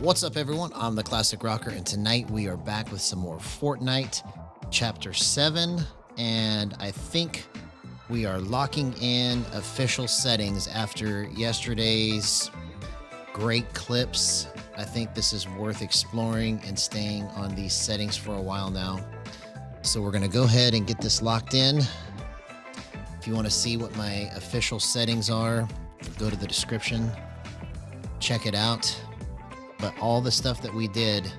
What's up, everyone? I'm the Classic Rocker, and tonight we are back with some more Fortnite Chapter 7, and I think we are locking in official settings after yesterday's great clips. I think this is worth exploring and staying on these settings for a while now. So we're going to go ahead and get this locked in. If you want to see what my official settings are, go to the description, check it out. But all the stuff that we did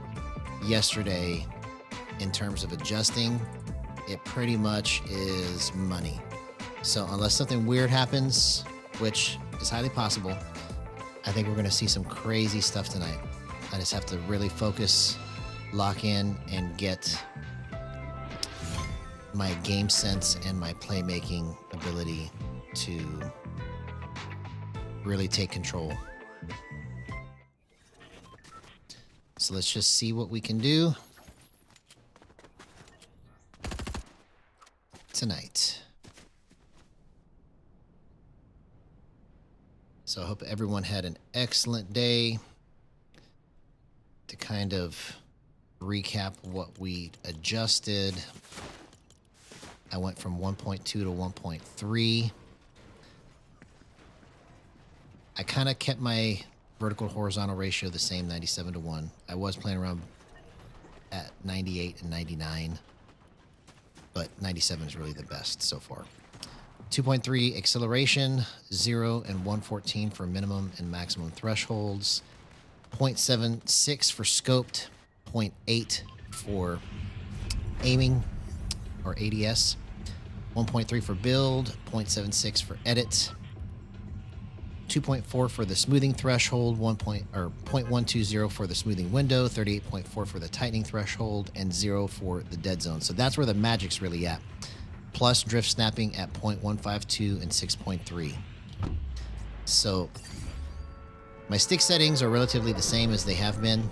yesterday in terms of adjusting, it pretty much is money. So unless something weird happens, which is highly possible, I think we're going to see some crazy stuff tonight. I just have to really focus, lock in, and get my game sense and my playmaking ability to really take control. So let's just see what we can do tonight. So I hope everyone had an excellent day. To kind of recap what we adjusted, I went from 1.2 to 1.3. I kind of kept my vertical horizontal ratio the same, 97:1. I was playing around at 98 and 99, but 97 is really the best so far. 2.3 acceleration, 0 and 114 for minimum and maximum thresholds, 0.76 for scoped, 0.8 for aiming or ADS, 1.3 for build, 0.76 for edit, 2.4 for the smoothing threshold, 0.120 for the smoothing window, 38.4 for the tightening threshold, and 0 for the dead zone. So that's where the magic's really at. Plus drift snapping at 0.152 and 6.3. So my stick settings are relatively the same as they have been.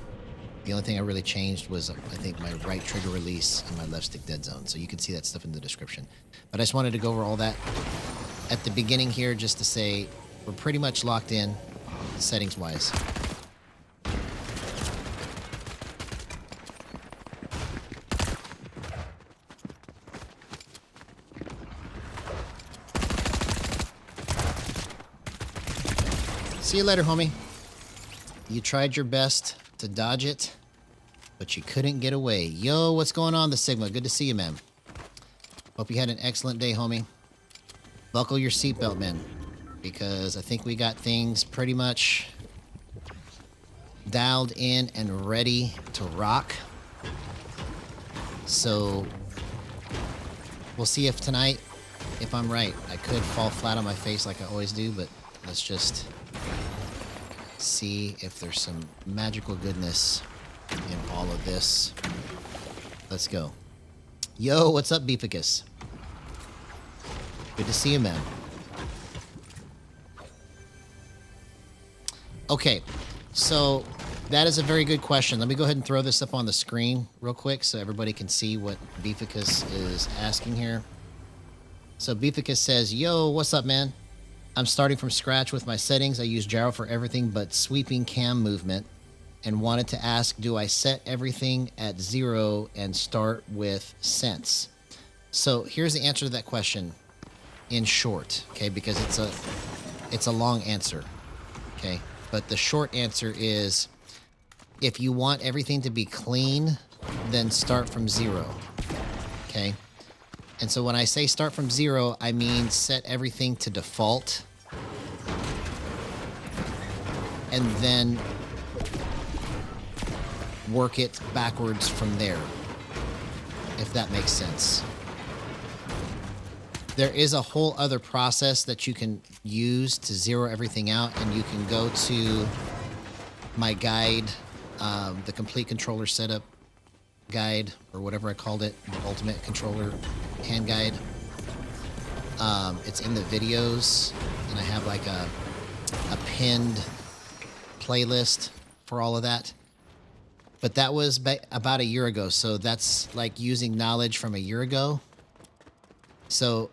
The only thing I really changed was, I think, my right trigger release and my left stick dead zone. So you can see that stuff in the description. But I just wanted to go over all that at the beginning here just to say, we're pretty much locked in settings-wise. See you later, homie. You tried your best to dodge it, but you couldn't get away. Yo, what's going on, the Sigma? Good to see you, man. Hope you had an excellent day, homie. Buckle your seatbelt, man, because I think we got things pretty much dialed in and ready to rock. So we'll see if tonight, if I'm right. I could fall flat on my face like I always do, but let's just see if there's some magical goodness in all of this. Let's go. Yo, what's up, Beeficus? Good to see you, man. Okay, so that is a very good question. Let me go ahead and throw this up on the screen real quick so everybody can see what Beeficus is asking here. So Beeficus says, yo, what's up, man? I'm starting from scratch with my settings. I use gyro for everything but sweeping cam movement, and wanted to ask, do I set everything at 0 and start with Sens? So here's the answer to that question in short, okay, because it's a long answer, okay? But the short answer is, if you want everything to be clean, then start from 0, okay? And so when I say start from 0, I mean set everything to default, and then work it backwards from there, if that makes sense. There is a whole other process that you can use to zero everything out, and you can go to my guide, the complete controller setup guide, or whatever I called it, the ultimate controller hand guide. It's in the videos, and I have like a pinned playlist for all of that. But that was about a year ago, so that's like using knowledge from a year ago. So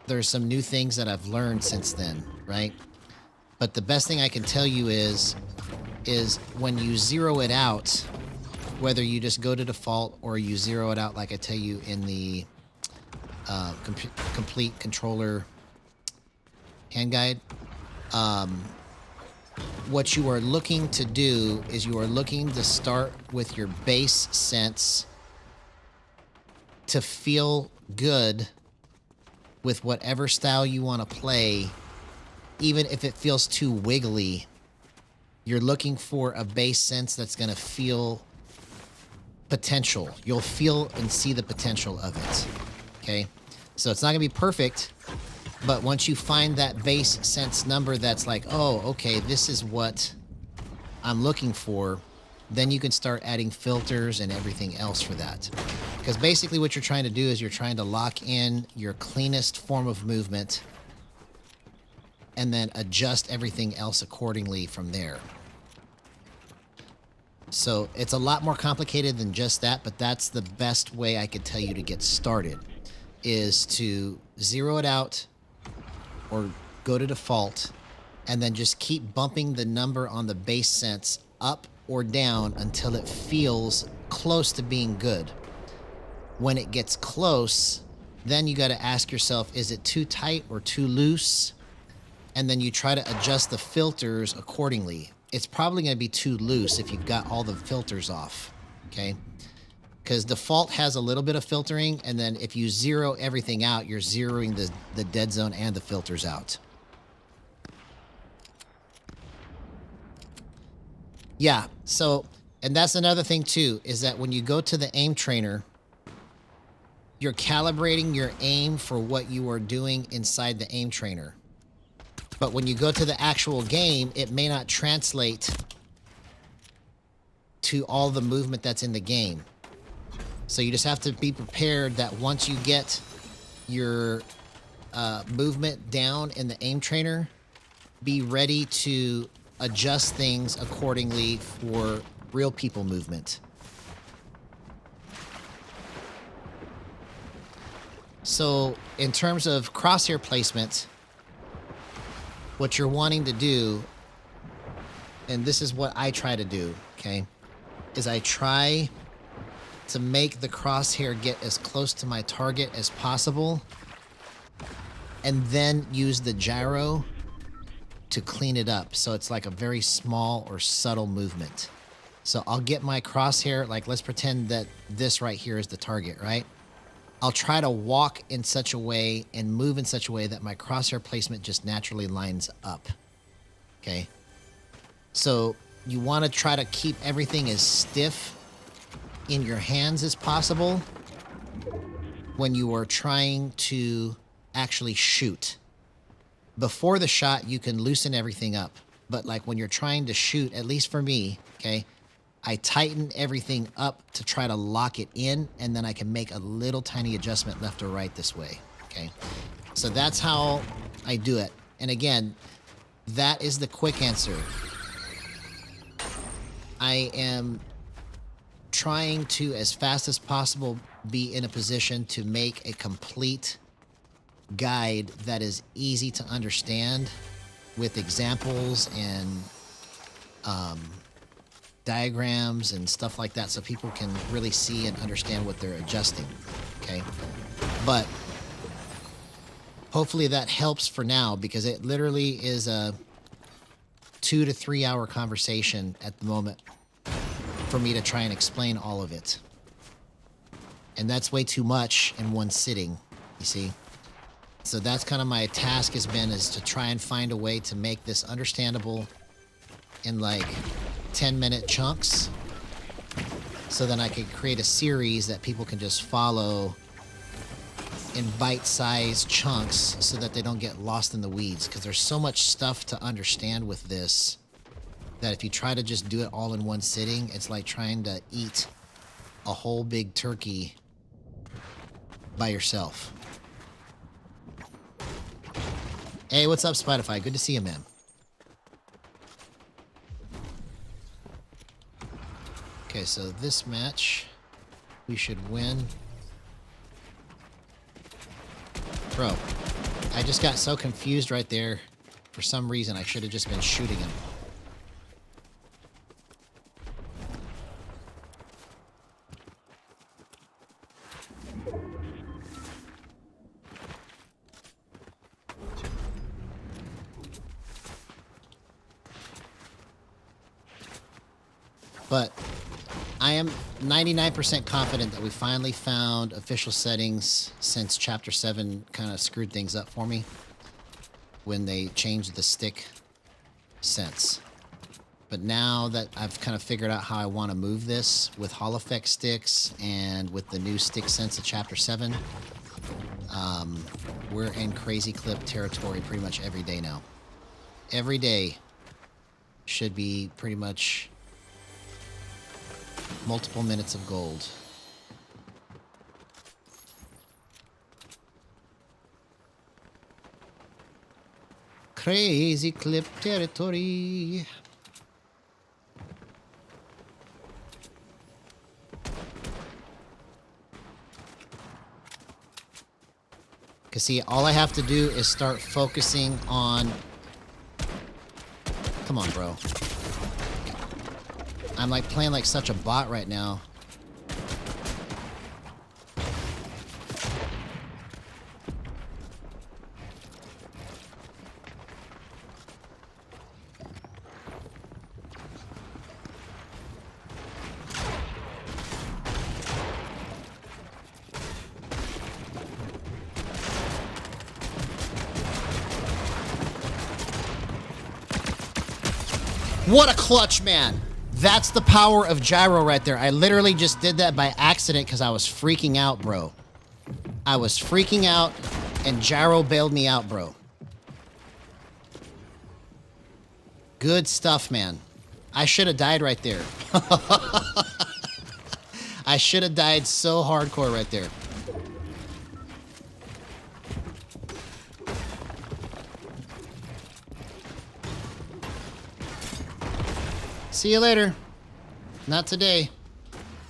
there's some new things that I've learned since then, right? But the best thing I can tell you is is when you zero it out, whether you just go to default or you zero it out like I tell you in the complete controller hand guide, what you are looking to do is you are looking to start with your base sense to feel good with whatever style you want to play. Even if it feels too wiggly, you're looking for a base sense that's going to feel potential. You'll feel and see the potential of it. Okay? So it's not going to be perfect, but once you find that base sense number that's like, oh, okay, this is what I'm looking for, then you can start adding filters and everything else for that. Because basically what you're trying to do is you're trying to lock in your cleanest form of movement and then adjust everything else accordingly from there. So it's a lot more complicated than just that, but that's the best way I could tell you to get started, is to zero it out or go to default and then just keep bumping the number on the base sense up or down until it feels close to being good. When it gets close, then you got to ask yourself, is it too tight or too loose? And then you try to adjust the filters accordingly. It's probably going to be too loose if you've got all the filters off, okay? Because default has a little bit of filtering, and then if you zero everything out, you're zeroing the Deadzone and the filters out. Yeah, so, and that's another thing too, is that when you go to the aim trainer, you're calibrating your aim for what you are doing inside the aim trainer. But when you go to the actual game, it may not translate to all the movement that's in the game. So you just have to be prepared that once you get your movement down in the aim trainer, be ready to adjust things accordingly for real people movement. So in terms of crosshair placement, what you're wanting to do, and this is what I try to do, okay, is I try to make the crosshair get as close to my target as possible and then use the gyro to clean it up. So it's like a very small or subtle movement. So I'll get my crosshair, like let's pretend that this right here is the target, right? I'll try to walk in such a way and move in such a way that my crosshair placement just naturally lines up, okay? So you want to try to keep everything as stiff in your hands as possible when you are trying to actually shoot. Before the shot, you can loosen everything up. But like when you're trying to shoot, at least for me, okay, I tighten everything up to try to lock it in, and then I can make a little tiny adjustment left or right this way, okay? So that's how I do it. And again, that is the quick answer. I am trying to, as fast as possible, be in a position to make a complete guide that is easy to understand with examples and diagrams and stuff like that, so people can really see and understand what they're adjusting, okay? But hopefully that helps for now, because it literally is a 2 to 3 hour conversation at the moment for me to try and explain all of it. And that's way too much in one sitting, you see? So that's kind of my task has been, is to try and find a way to make this understandable in like 10-minute chunks, so then I can create a series that people can just follow in bite-sized chunks so that they don't get lost in the weeds, because there's so much stuff to understand with this that if you try to just do it all in one sitting, it's like trying to eat a whole big turkey by yourself. Hey, what's up, Spotify? Good to see you, man. Okay, so this match, we should win. Bro, I just got so confused right there. For some reason, I should have just been shooting him. But I am 99% confident that we finally found official settings since Chapter 7 kind of screwed things up for me when they changed the stick sense. But now that I've kind of figured out how I want to move this with Hall Effect sticks and with the new stick sense of Chapter 7, we're in crazy clip territory pretty much every day now. Every day should be pretty much multiple minutes of gold. Crazy clip territory. Because see, all I have to do is start focusing on... Come on, bro. I'm like playing like such a bot right now. What a clutch, man. That's the power of gyro right there. I literally just did that by accident because I was freaking out, bro. I was freaking out, and gyro bailed me out, bro. Good stuff, man. I should have died right there. I should have died so hardcore right there. See you later. Not today.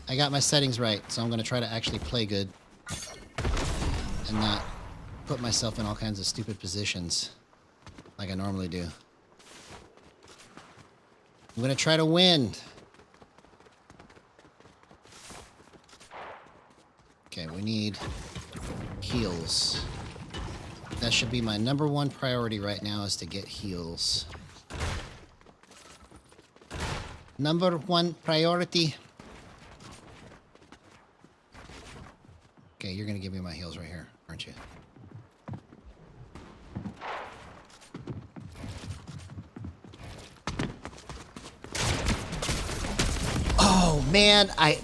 I got my settings right, so I'm going to try to actually play good and not put myself in all kinds of stupid positions like I normally do. I'm going to try to win. Okay, we need heals. That should be my #1 priority right now, is to get heals. #1 priority. Okay, you're gonna give me my heals right here, aren't you? Oh man, I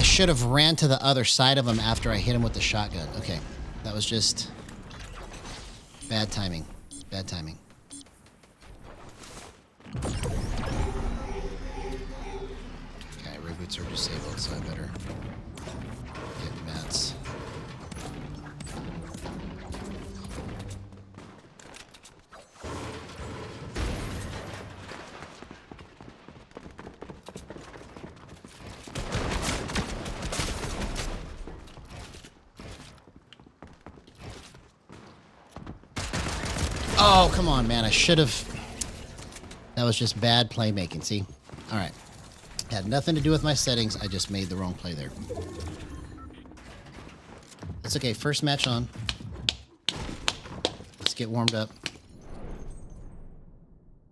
should have ran to the other side of him after I hit him with the shotgun. Okay, that was just bad timing. Bad timing. Okay, reboots are disabled, so I better get mats. Oh, come on, man. I should have... That was just bad playmaking, see? All right. Had nothing to do with my settings. I just made the wrong play there. It's okay. First match on. Let's get warmed up.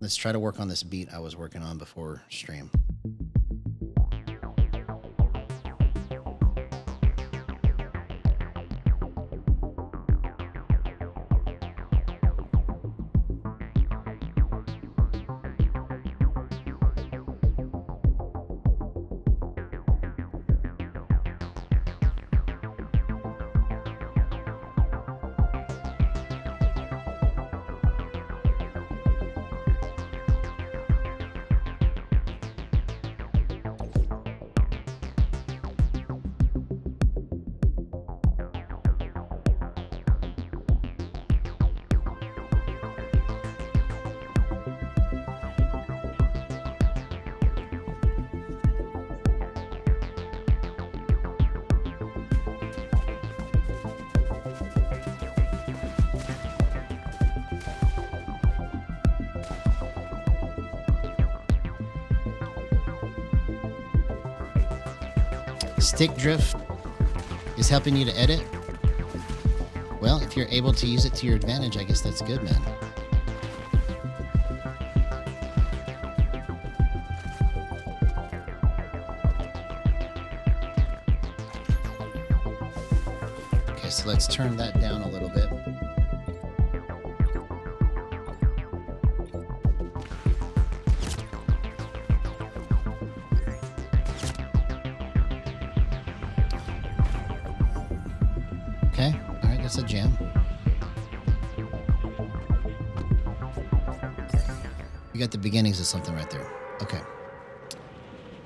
Let's try to work on this beat I was working on before stream. Stick drift is helping you to edit? Well, if you're able to use it to your advantage, I guess that's good, man. Okay, so let's turn that down a little bit. Okay, all right, that's a jam. You got the beginnings of something right there. Okay.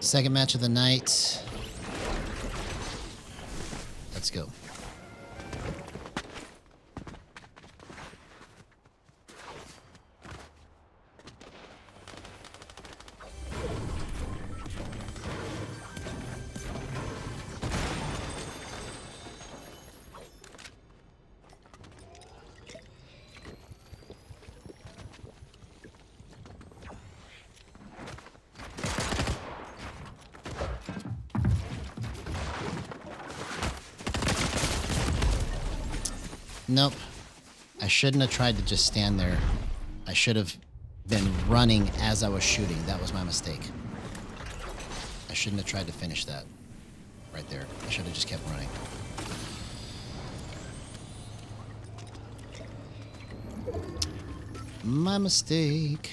Second match of the night. Let's go. Nope. I shouldn't have tried to just stand there. I should have been running as I was shooting. That was my mistake. I shouldn't have tried to finish that right there. I should have just kept running. My mistake.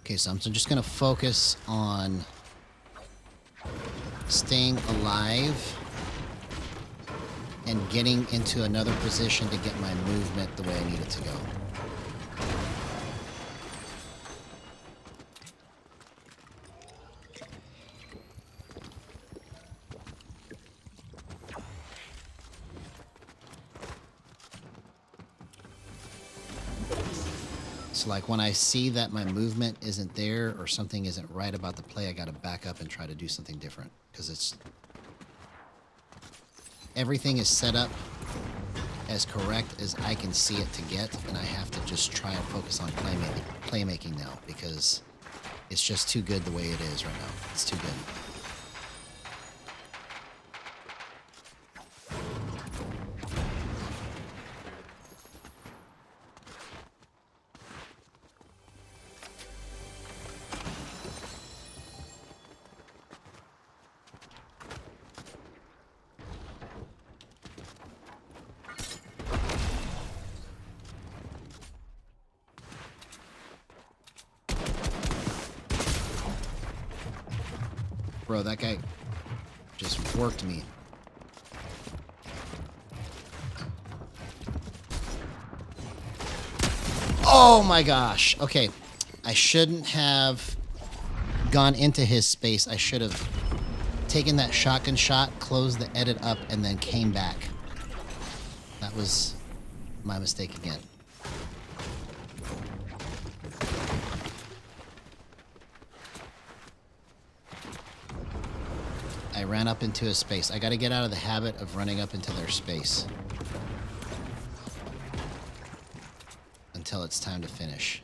Okay, so I'm just going to focus on staying alive and getting into another position to get my movement the way I need it to go. So like when I see that my movement isn't there or something isn't right about the play, I got to back up and try to do something different because everything is set up as correct as I can see it to get, and I have to just try and focus on playmaking now because it's just too good the way it is right now. It's too good. Bro, that guy just worked me. Oh my gosh. Okay. I shouldn't have gone into his space. I should have taken that shotgun shot, closed the edit up, and then came back. That was my mistake again. I ran up into his space. I got to get out of the habit of running up into their space until it's time to finish.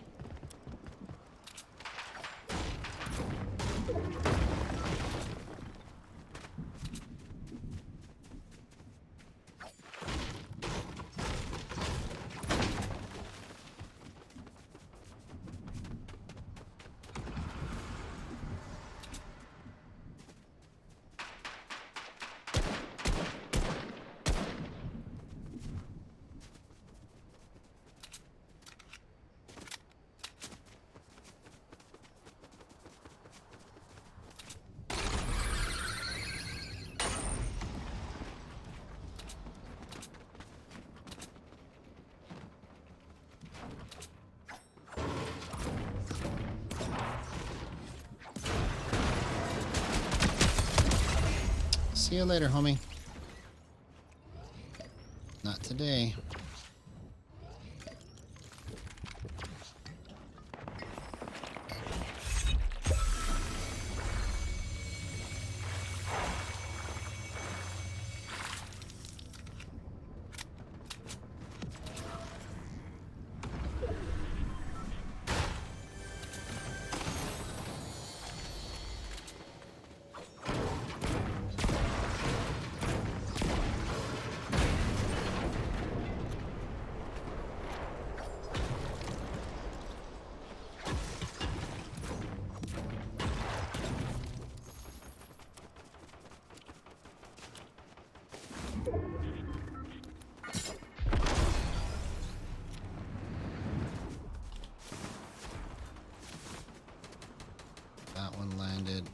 See you later, homie. Not today. That one landed.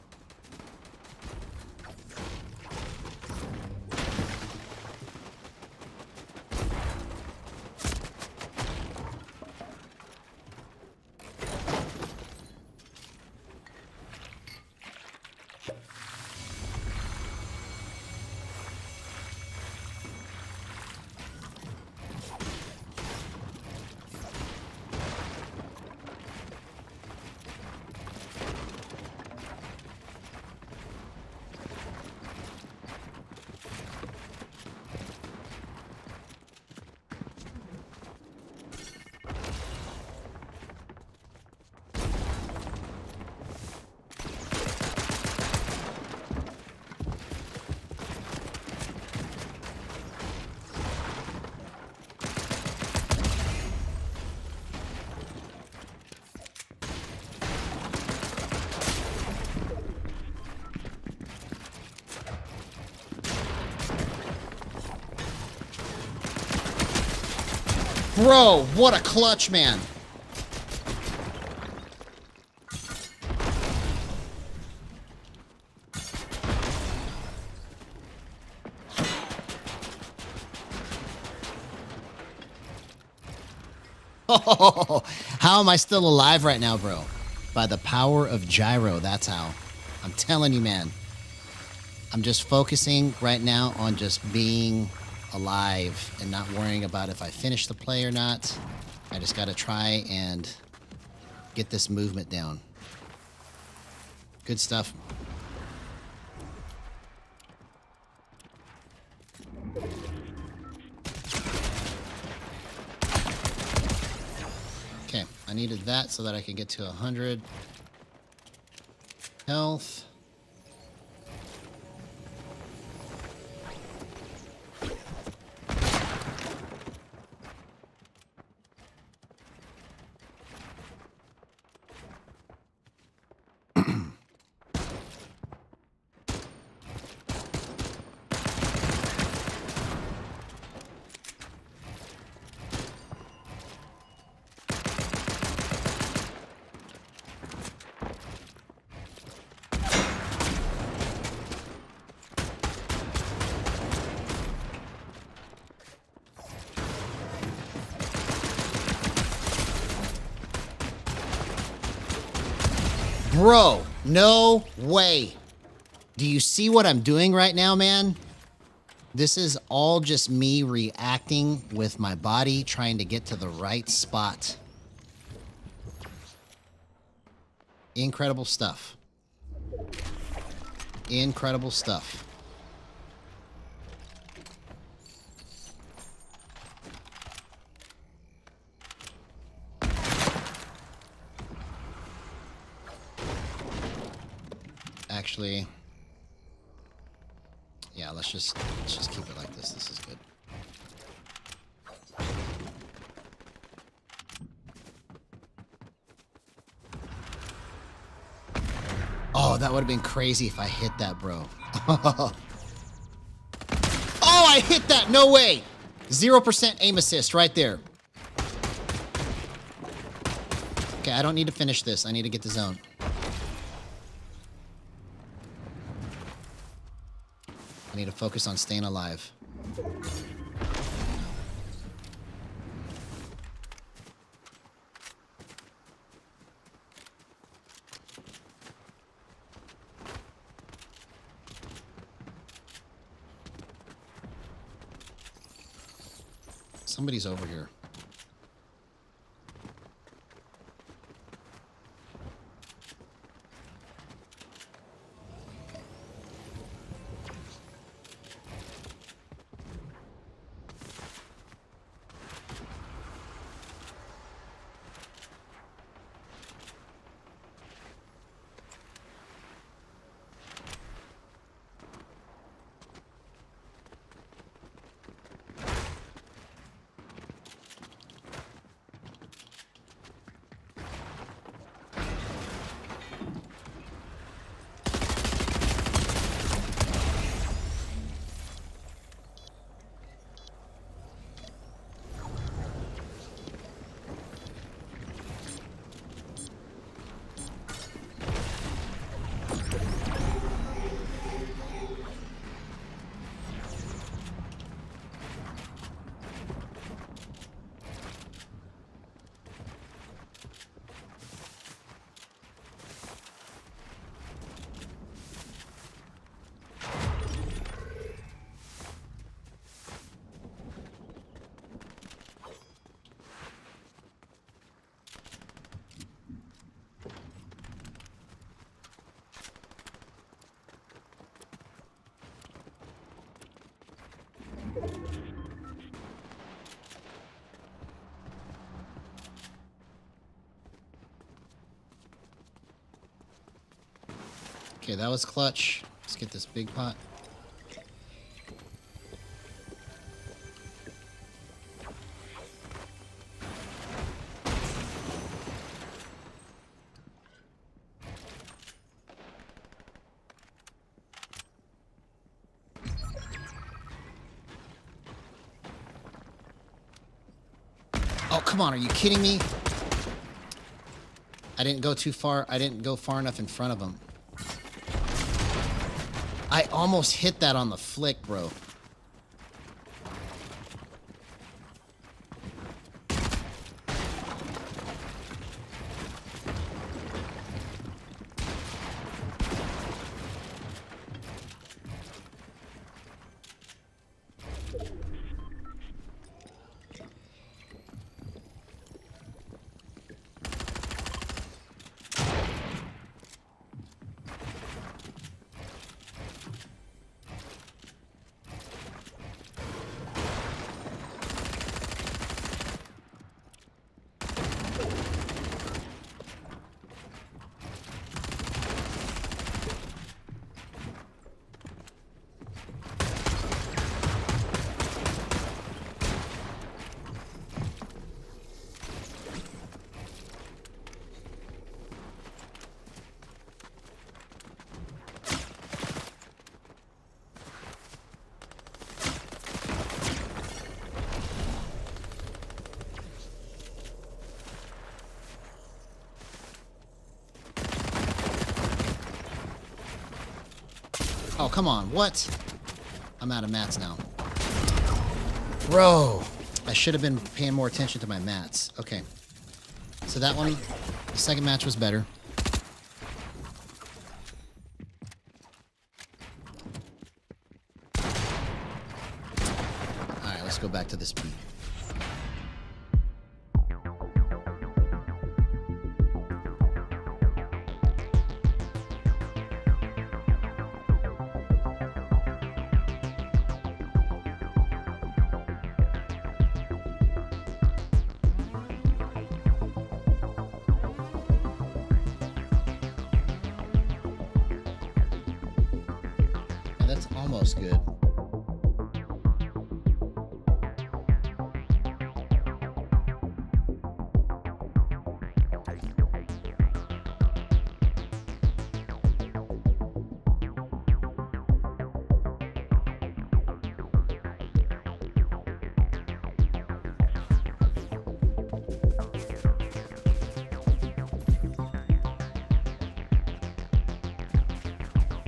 Bro, what a clutch, man. Oh, how am I still alive right now, bro? By the power of Gyro, that's how. I'm telling you, man. I'm just focusing right now on just being alive and not worrying about if I finish the play or not. I just got to try and get this movement down. Good stuff. Okay, I needed that so that I can get to 100 health. Bro, no way. Do you see what I'm doing right now, man? This is all just me reacting with my body, trying to get to the right spot. Incredible stuff. Incredible stuff. Actually, yeah, let's just keep it like this. This is good. Oh, that would have been crazy if I hit that, bro. Oh, I hit that. No way. 0% aim assist right there. Okay, I don't need to finish this. I need to get the zone. I need to focus on staying alive. Somebody's over here. Okay, that was clutch. Let's get this big pot. Oh, come on. Are you kidding me? I didn't go too far. I didn't go far enough in front of him. I almost hit that on the flick, bro. Oh, come on. What? I'm out of mats now. Bro, I should have been paying more attention to my mats. Okay. So that one, the second match was better. All right, let's go back to this beat. That's almost good.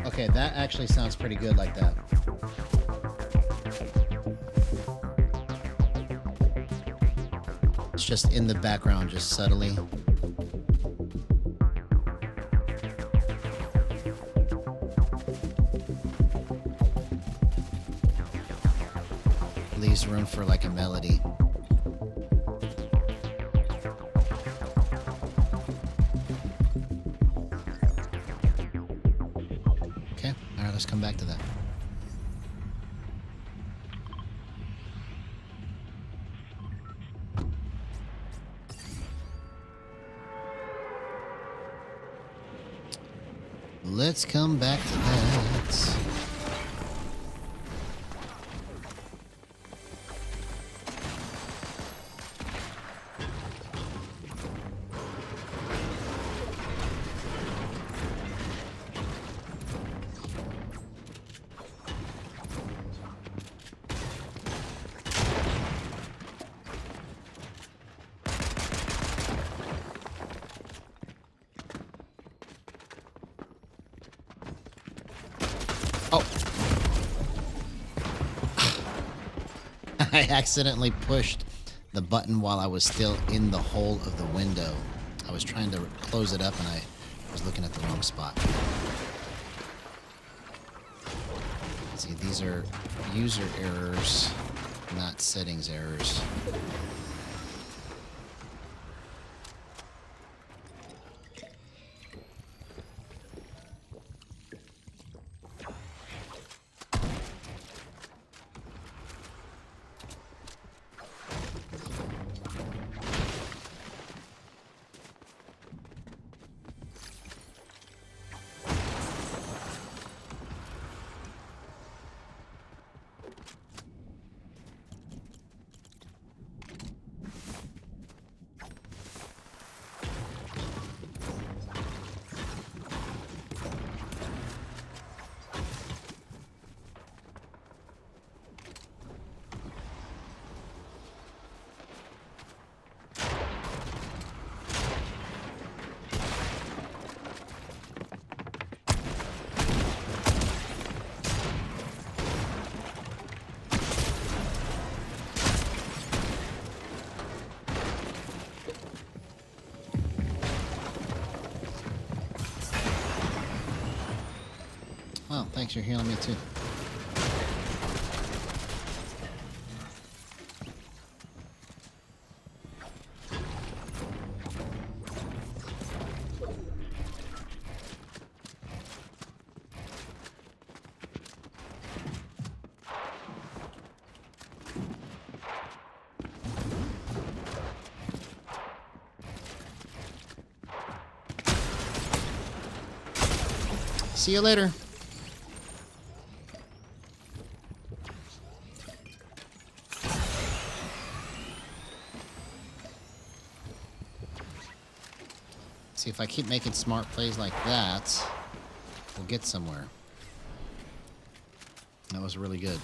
Okay, that actually sounds pretty good like that. It's just in the background, just subtly. Leaves room for like a melody. let's come back to that. Let's come back to that. Oh. I accidentally pushed the button while I was still in the hole of the window. I was trying to close it up and I was looking at the wrong spot. See, these are user errors, not settings errors. Oh, thanks for healing me too. See you later. See, if I keep making smart plays like that, we'll get somewhere. That was really good.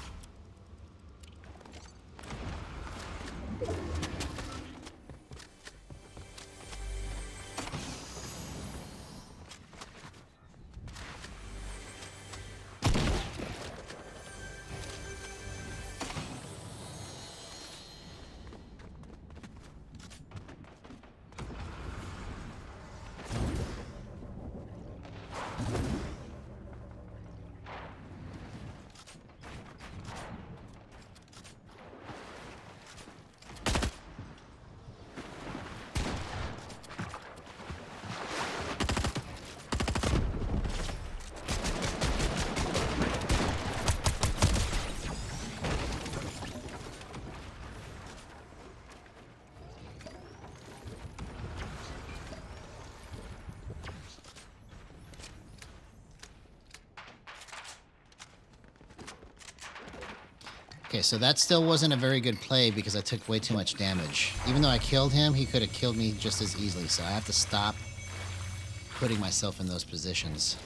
Okay, so that still wasn't a very good play because I took way too much damage. Even though I killed him, he could have killed me just as easily, so I have to stop putting myself in those positions.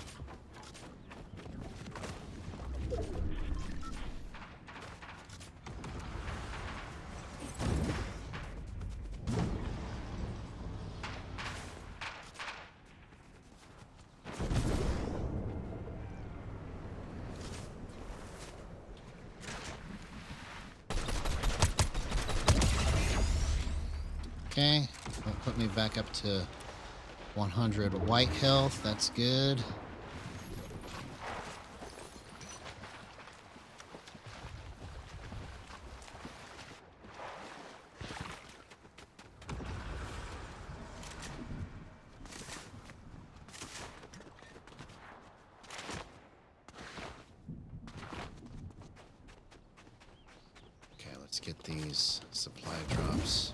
Okay, that put me back up to 100 white health. That's good. Let's get these supply drops.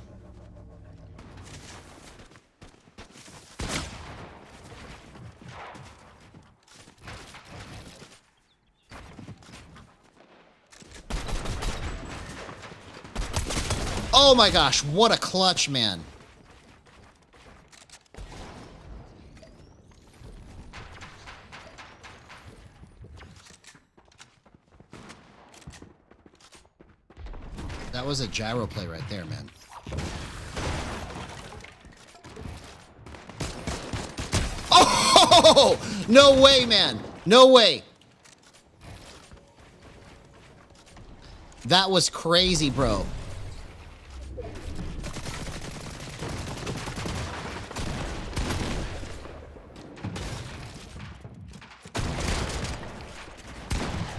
Oh my gosh, what a clutch, man. That was a gyro play right there, man. Oh, no way, man. No way. That was crazy, bro.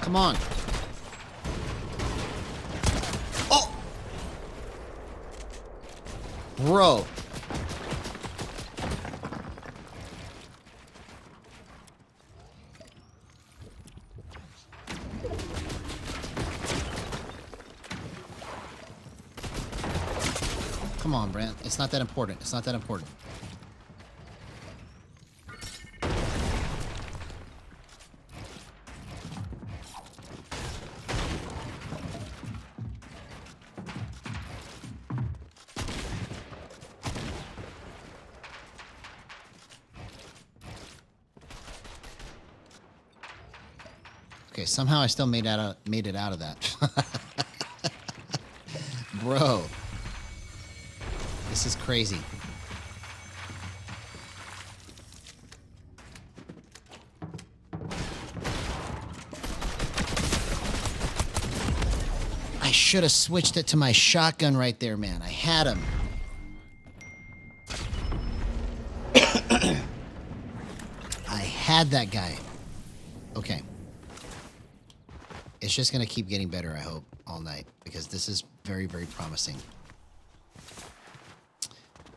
Come on. Oh! Bro. Come on, Brant. It's not that important. It's not that important. Okay, somehow I still made it out of that. Bro. This is crazy. I should have switched it to my shotgun right there, man. I had him. I had that guy. Okay. It's just going to keep getting better, I hope, all night, because this is very, very promising.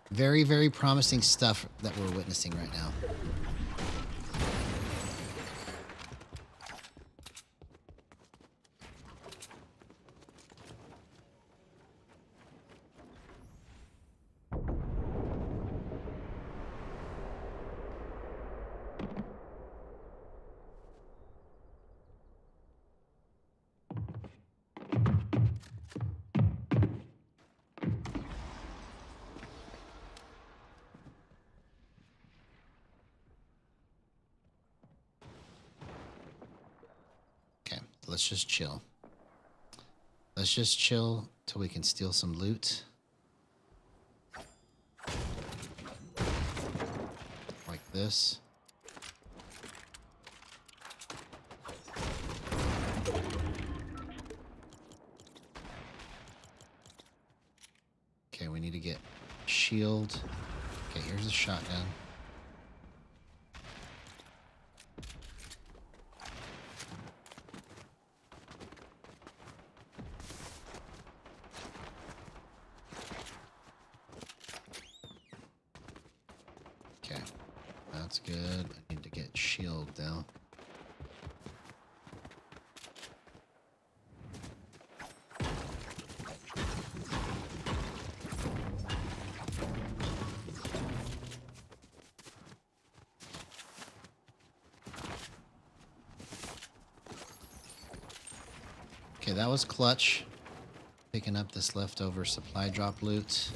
Very, very promising stuff that we're witnessing right now. Let's just chill. Let's just chill till we can steal some loot. Like this. Okay, we need to get shield. Okay, here's a shotgun. That's good. I need to get shield though. Okay, that was clutch. Picking up this leftover supply drop loot.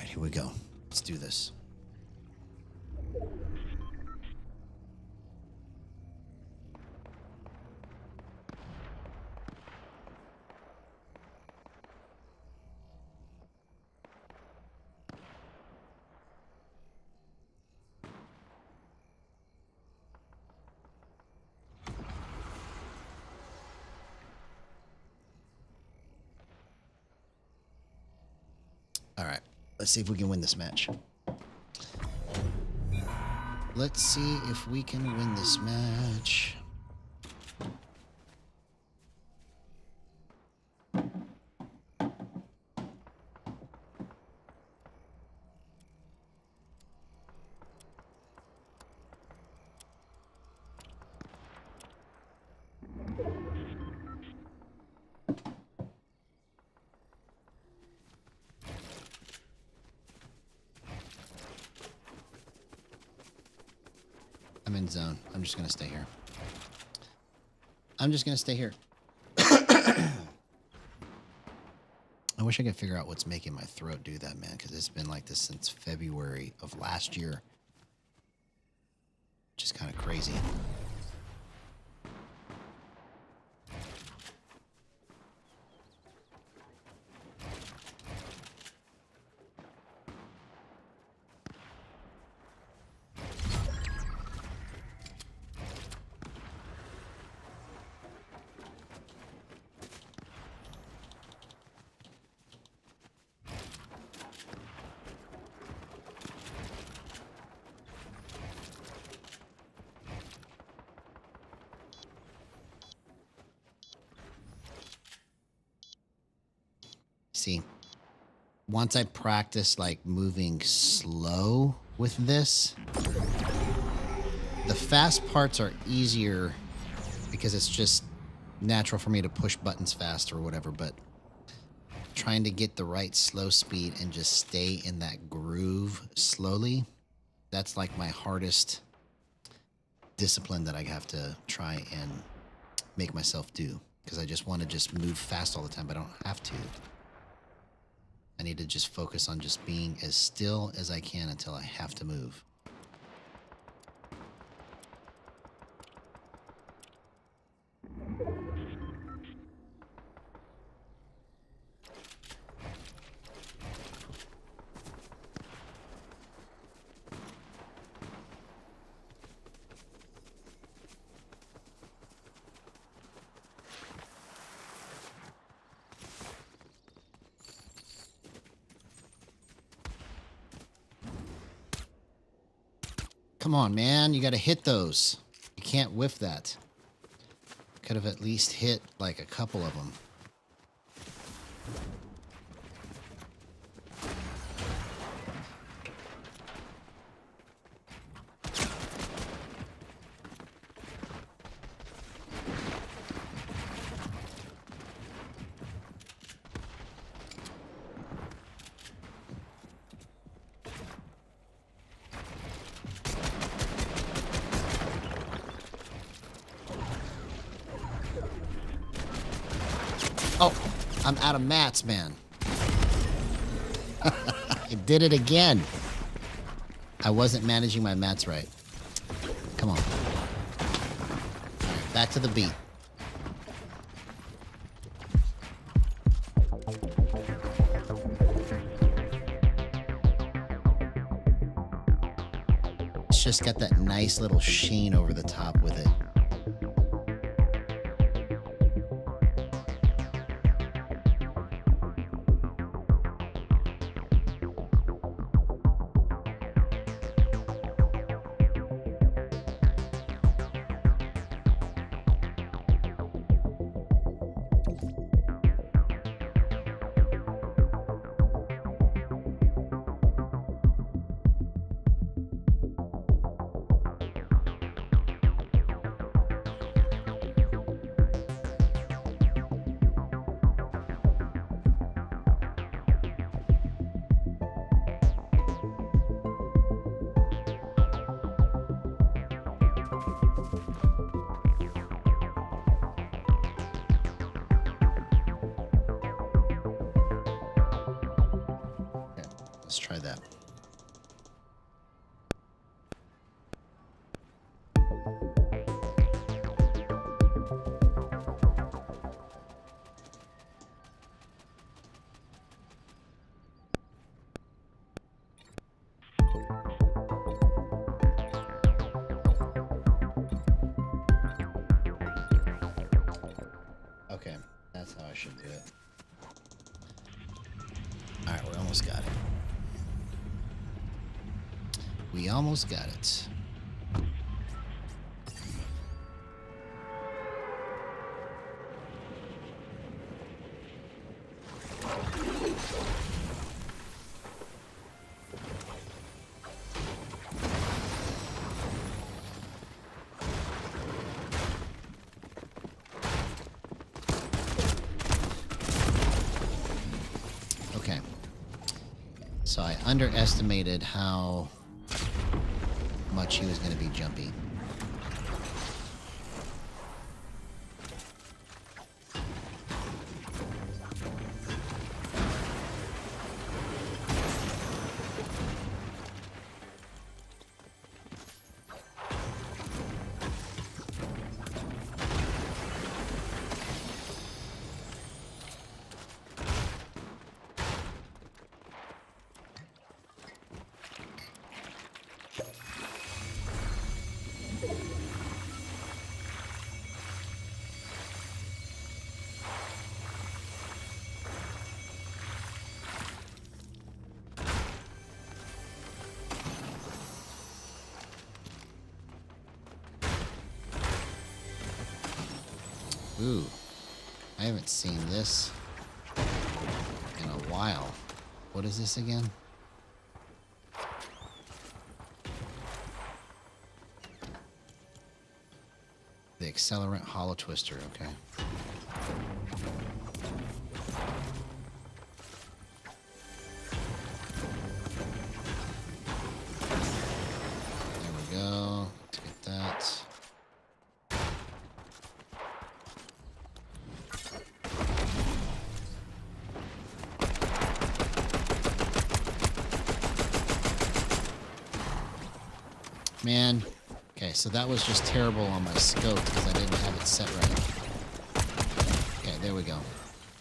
Here we go. Let's do this. All right. Let's see if we can win this match. Let's see if we can win this match. I'm in zone. I'm just gonna stay here. I'm just gonna stay here. I wish I could figure out what's making my throat do that, man, because it's been like this since February of last year. Which is kind of crazy. See, once I practice like moving slow with this, the fast parts are easier because it's just natural for me to push buttons fast or whatever, but trying to get the right slow speed and just stay in that groove slowly, that's like my hardest discipline that I have to try and make myself do, because I just want to just move fast all the time, but I don't have to. I need to just focus on just being as still as I can until I have to move. Come on, man. You got to hit those. You can't whiff that. Could have at least hit like a couple of them. Oh, I'm out of mats, man. I did it again. I wasn't managing my mats right. Come on. Back to the beat. It's just got that nice little sheen over the top with it. Let's try that. Okay, that's how I should do it. All right, we almost got it. We almost got it. Okay. So I underestimated how much he was going to be jumpy. Ooh, I haven't seen this in a while. What is this again? The accelerant hollow twister, okay. There we go. Let's get that. Man. Okay, so that was just terrible on my scope because I didn't have it set right. Okay, there we go.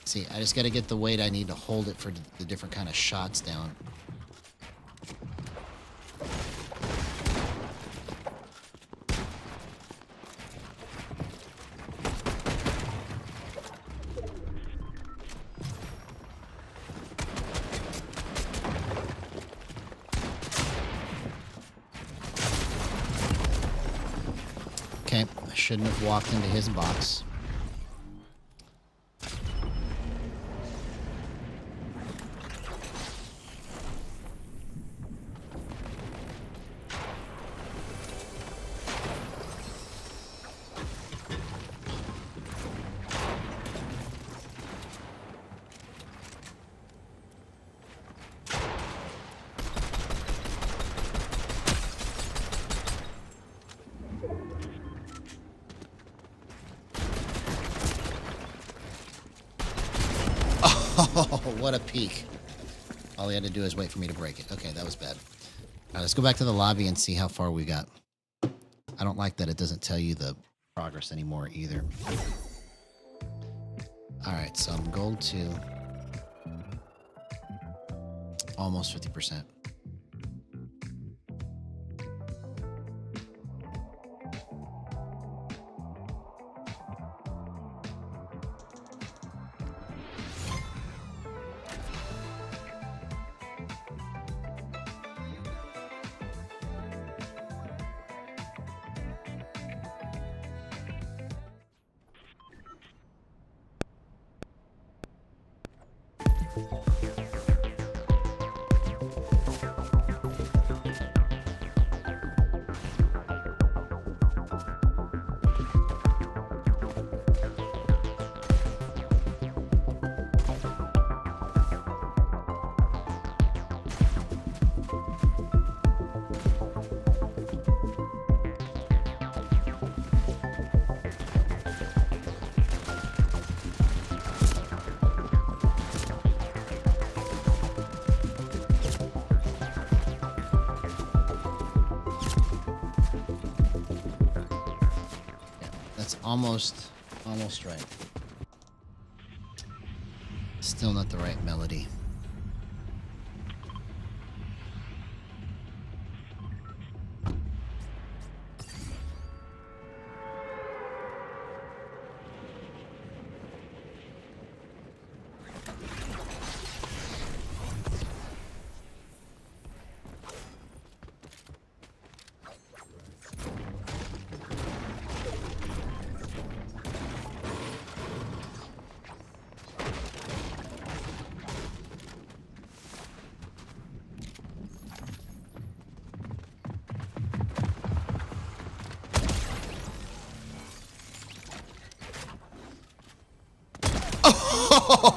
See, I just got to get the weight I need to hold it for the different kind of shots down. Okay, I shouldn't have walked into his box. Oh, what a peek. All he had to do is wait for me to break it. Okay, that was bad. All right, let's go back to the lobby and see how far we got. I don't like that it doesn't tell you the progress anymore either. All right, so I'm gold 2. Almost 50%. Almost right. Still not the right melody.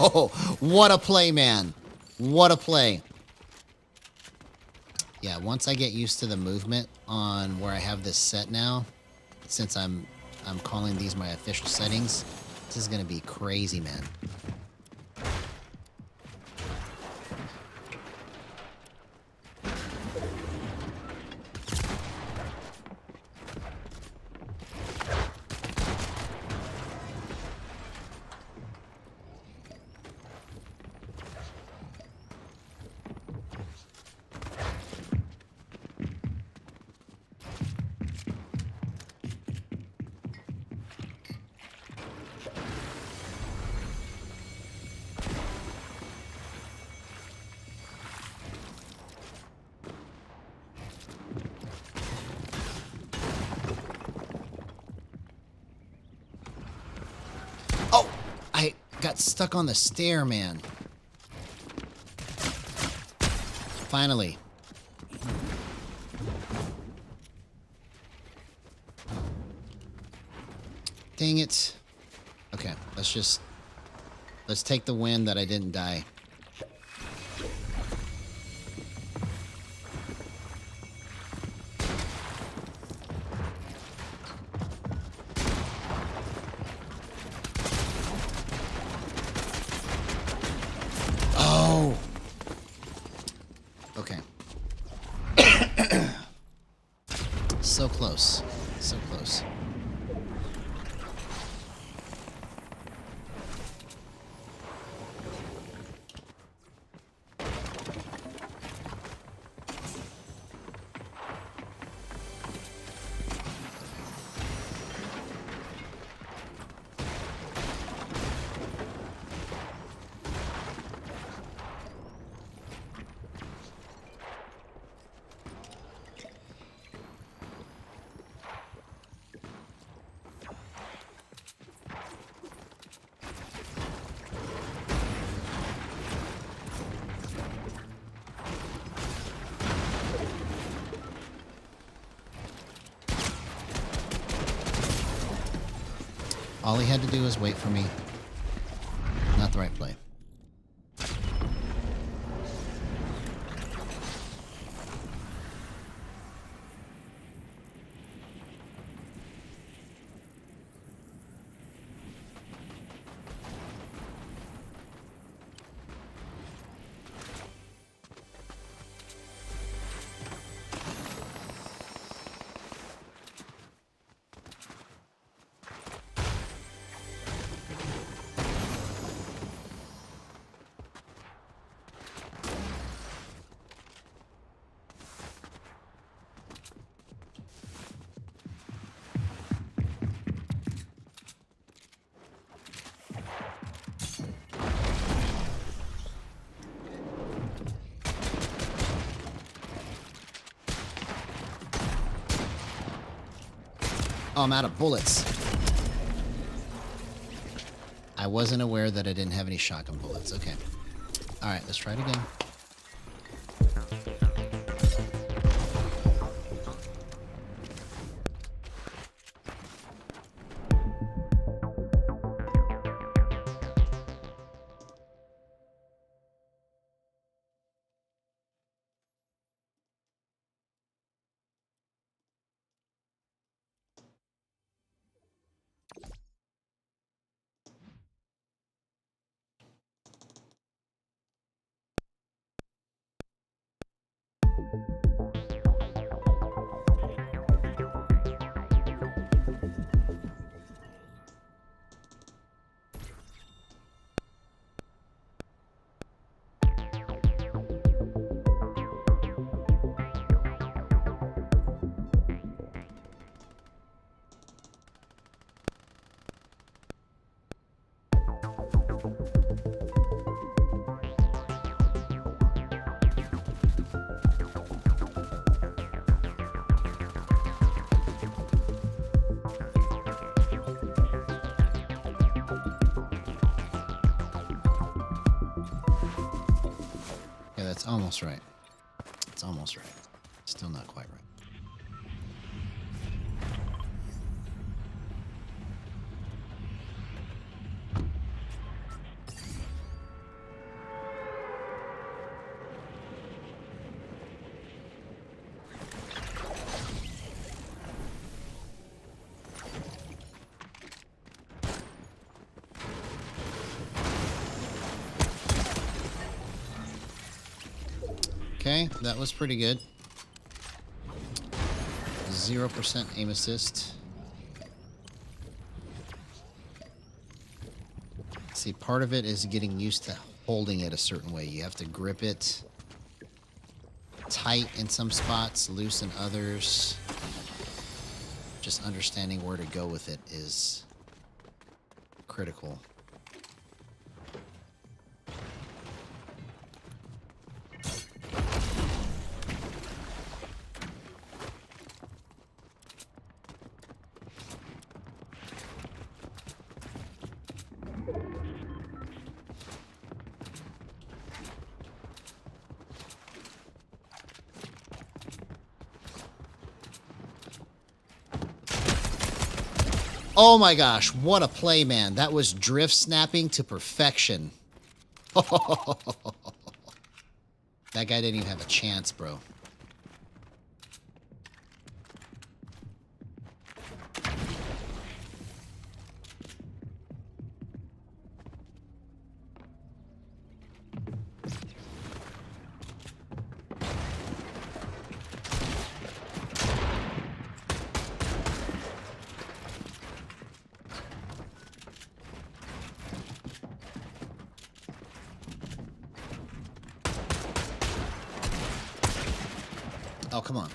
Oh, what a play, man. What a play. Yeah, once I get used to the movement on where I have this set now, since I'm calling these my official settings, this is going to be crazy, man. got stuck on the stair, man. Finally. Dang it. Okay, let's take the win that I didn't die. Oh. Okay. So close. So close. All he had to do was wait for me. Not the right play. Oh, I'm out of bullets. I wasn't aware that I didn't have any shotgun bullets. Okay. All right, let's try it again. That's almost right. It's almost right. Still not quite right. Okay, that was pretty good. 0% aim assist. See, part of it is getting used to holding it a certain way. You have to grip it tight in some spots, loose in others. Just understanding where to go with it is critical. Oh my gosh, what a play, man. That was drift snapping to perfection. That guy didn't even have a chance, bro. Oh, come on.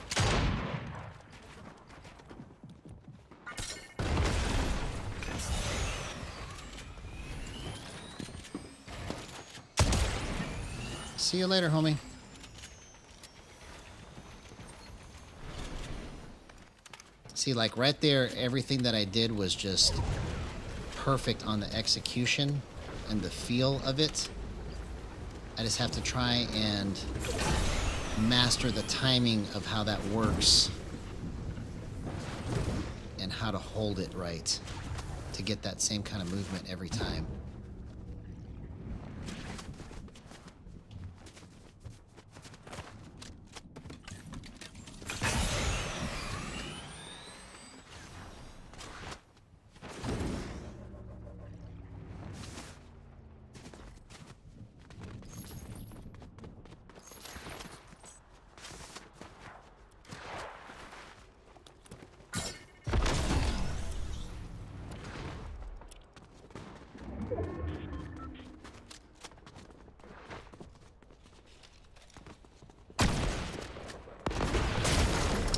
See you later, homie. See, like right there, everything that I did was just perfect on the execution and the feel of it. I just have to try and master the timing of how that works and how to hold it right to get that same kind of movement every time.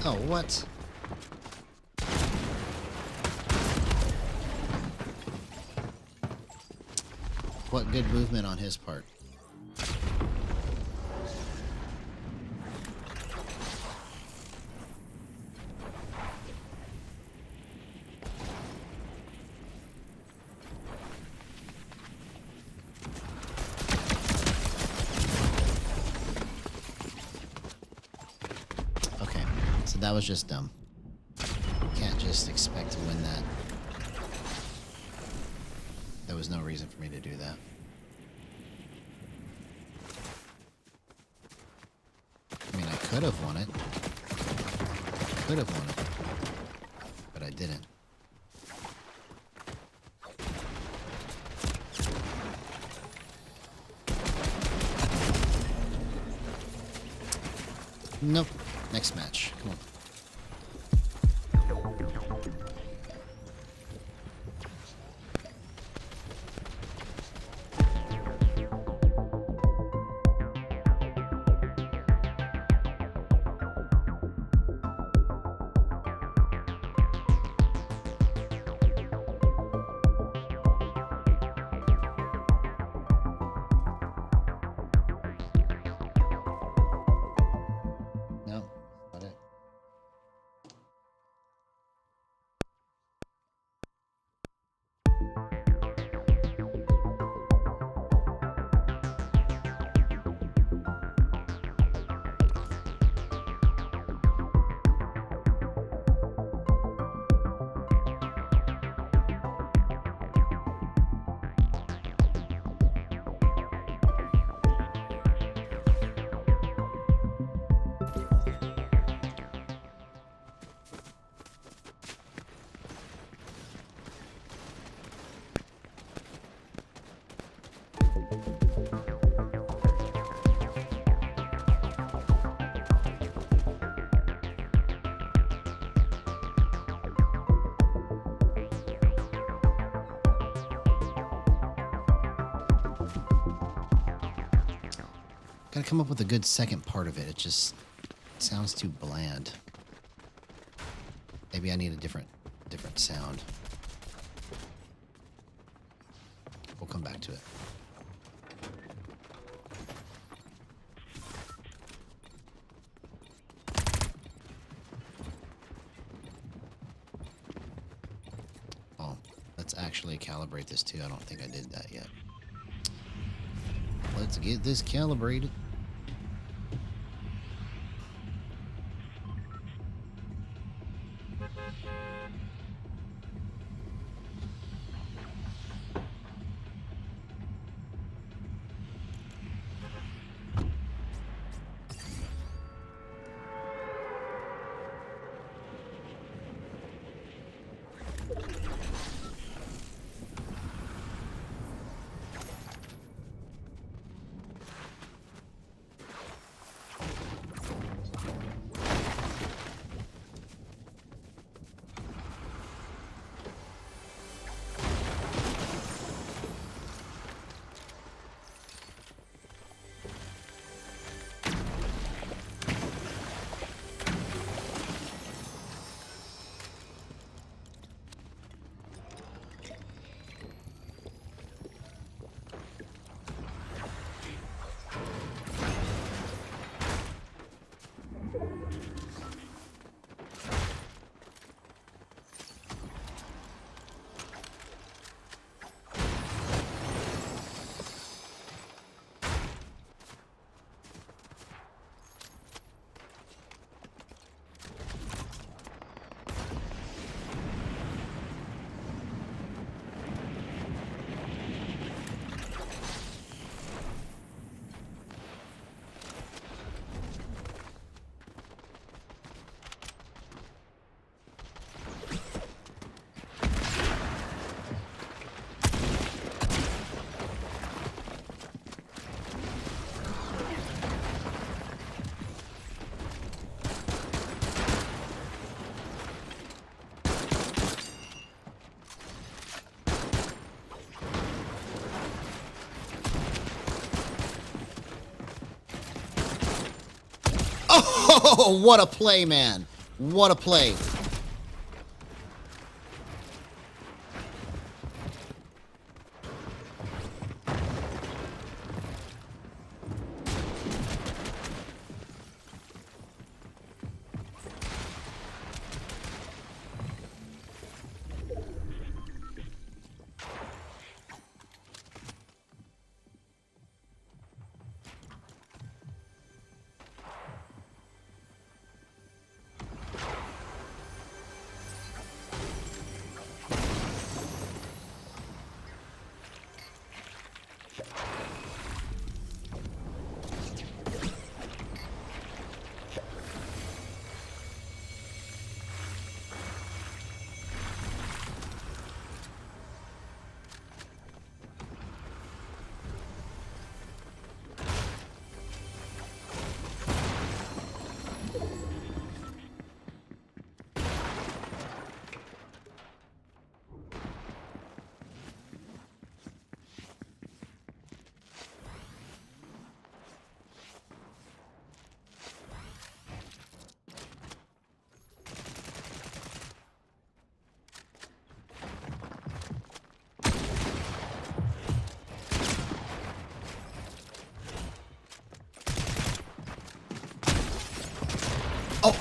Oh, what? What good movement on his part. That was just dumb. Can't just expect to win that. There was no reason for me to do that. I mean, I could have won it. Could have won it. But I didn't. Nope. Next match. Come on. Gotta come up with a good second part of it. It just sounds too bland. Maybe I need a different sound. We'll come back to it. Oh, let's actually calibrate this too. I don't think I did that yet. Let's get this calibrated. Oh, what a play, man. What a play. Oh.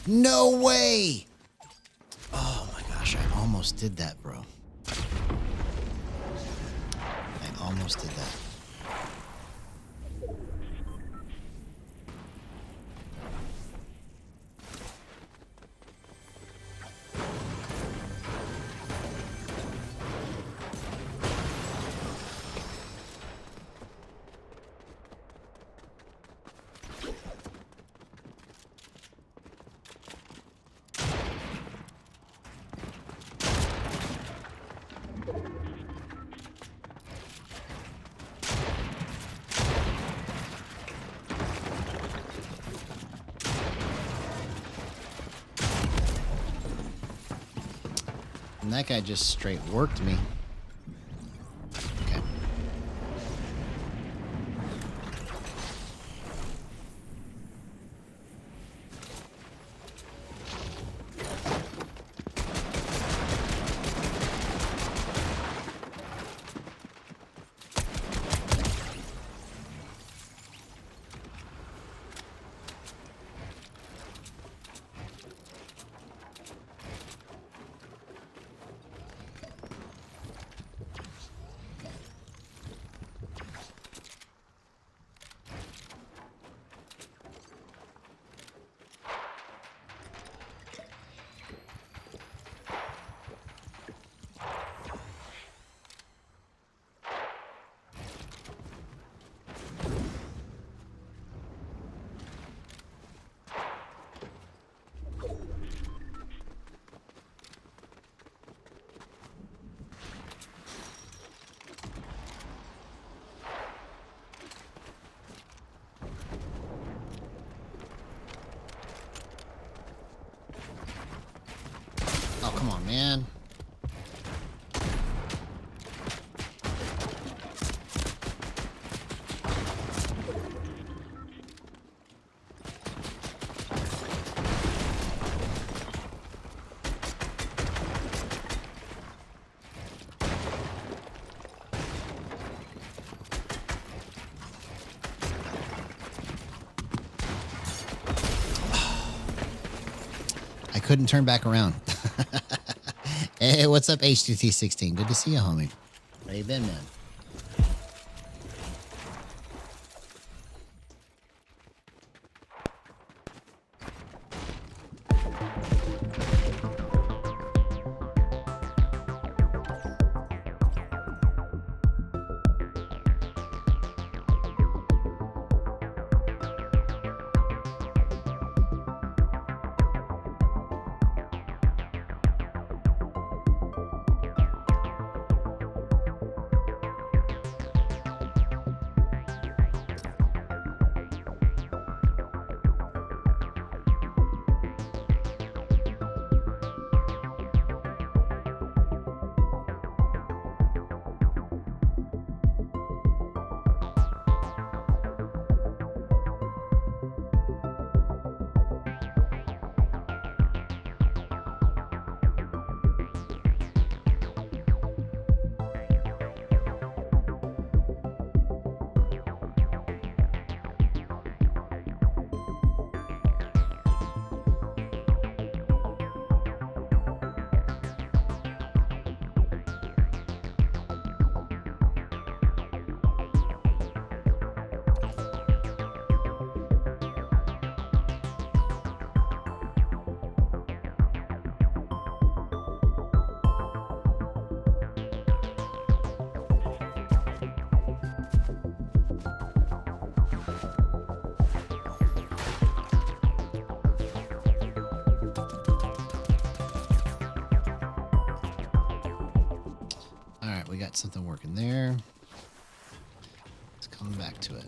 No way! Oh my gosh, I almost did that, bro. I almost did that. And that guy just straight worked me. Okay. Oh, come on, man. I couldn't turn back around. Hey, what's up, H2T16? Good to see you, homie. How you been, man? All right, we got something working there. Let's come back to it.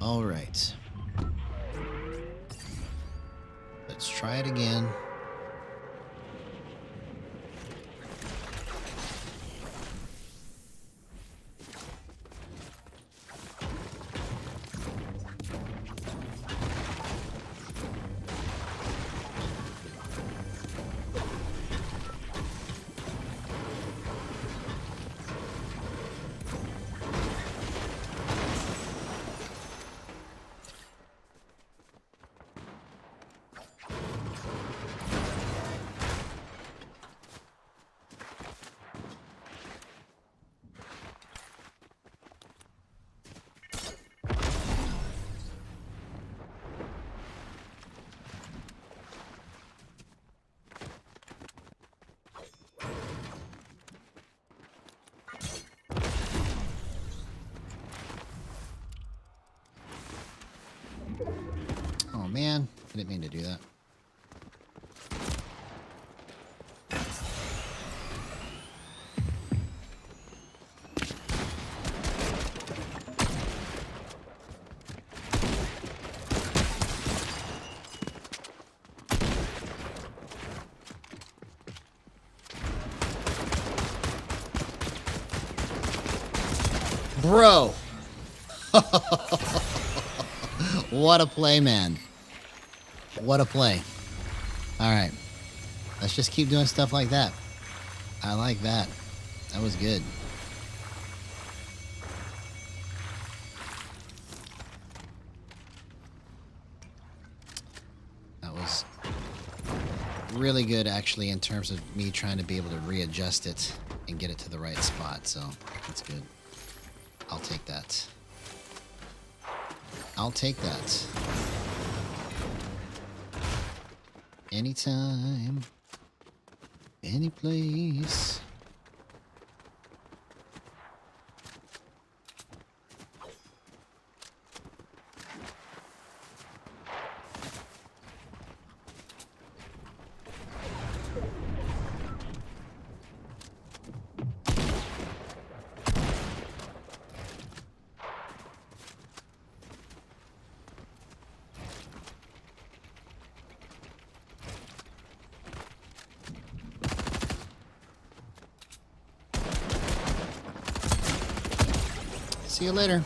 All right. Let's try it again. Oh man, I didn't mean to do that. Bro. What a play, man. What a play. All right. Let's just keep doing stuff like that. I like that. That was good. That was really good, actually, in terms of me trying to be able to readjust it and get it to the right spot. So that's good. I'll take that. I'll take that. Anytime. Any place. See you later.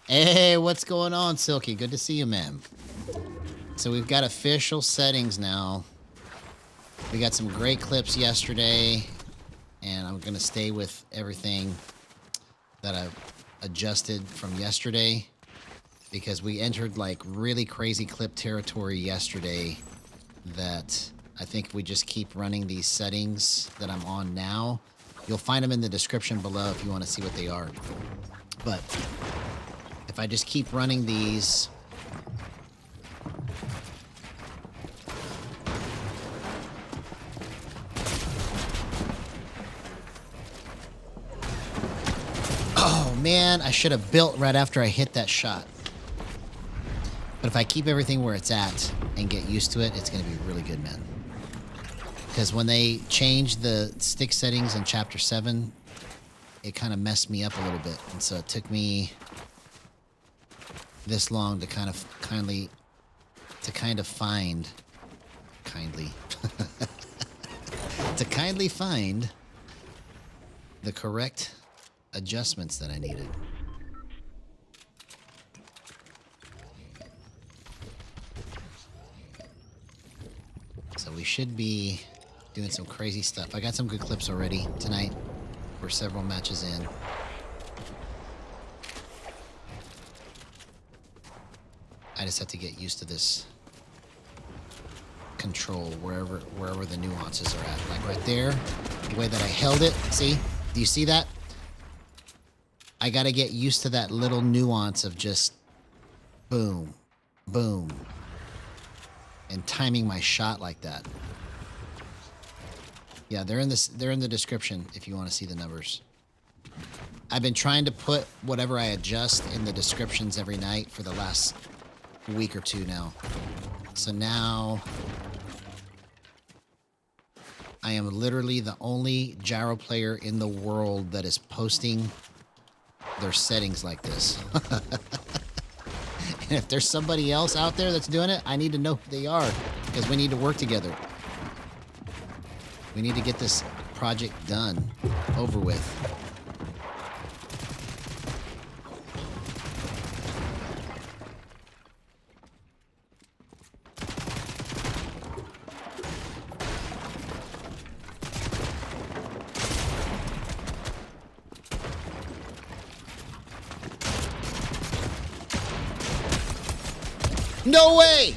Hey, what's going on, Silky? Good to see you, man. So we've got official settings now. We got some great clips yesterday, and I'm going to stay with everything that I've adjusted from yesterday, because we entered like really crazy clip territory yesterday that I think if we just keep running these settings that I'm on now, you'll find them in the description below if you want to see what they are. But if I just keep running these, man, I should have built right after I hit that shot. But if I keep everything where it's at and get used to it, it's going to be really good, man. Because when they changed the stick settings in Chapter 7, it kind of messed me up a little bit. And so it took me this long to kind of find the correct adjustments that I needed. So we should be doing some crazy stuff. I got some good clips already tonight. We're several matches in. I just have to get used to this control wherever the nuances are at. Like right there, the way that I held it. See? Do you see that? I got to get used to that little nuance of just boom, boom, and timing my shot like that. Yeah, they're in the description if you want to see the numbers. I've been trying to put whatever I adjust in the descriptions every night for the last week or two now. So now I am literally the only gyro player in the world that is posting their settings like this. And if there's somebody else out there that's doing it, I need to know who they are, because we need to work together. We need to get this project done, over with. No way!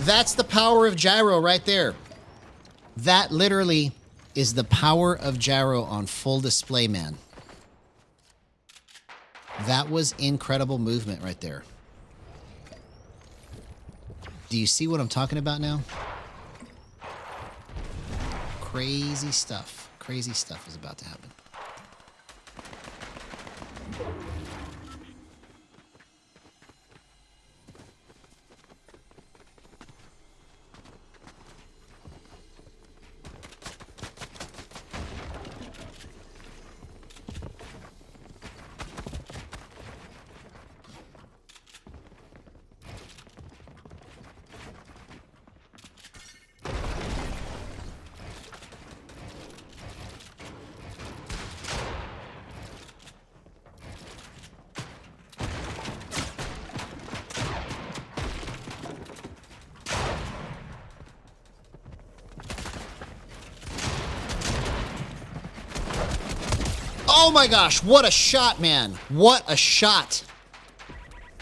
That's the power of gyro right there. That literally is the power of gyro on full display, man. That was incredible movement right there. Do you see what I'm talking about now? Crazy stuff. Crazy stuff is about to happen. Oh my gosh, what a shot, man. What a shot.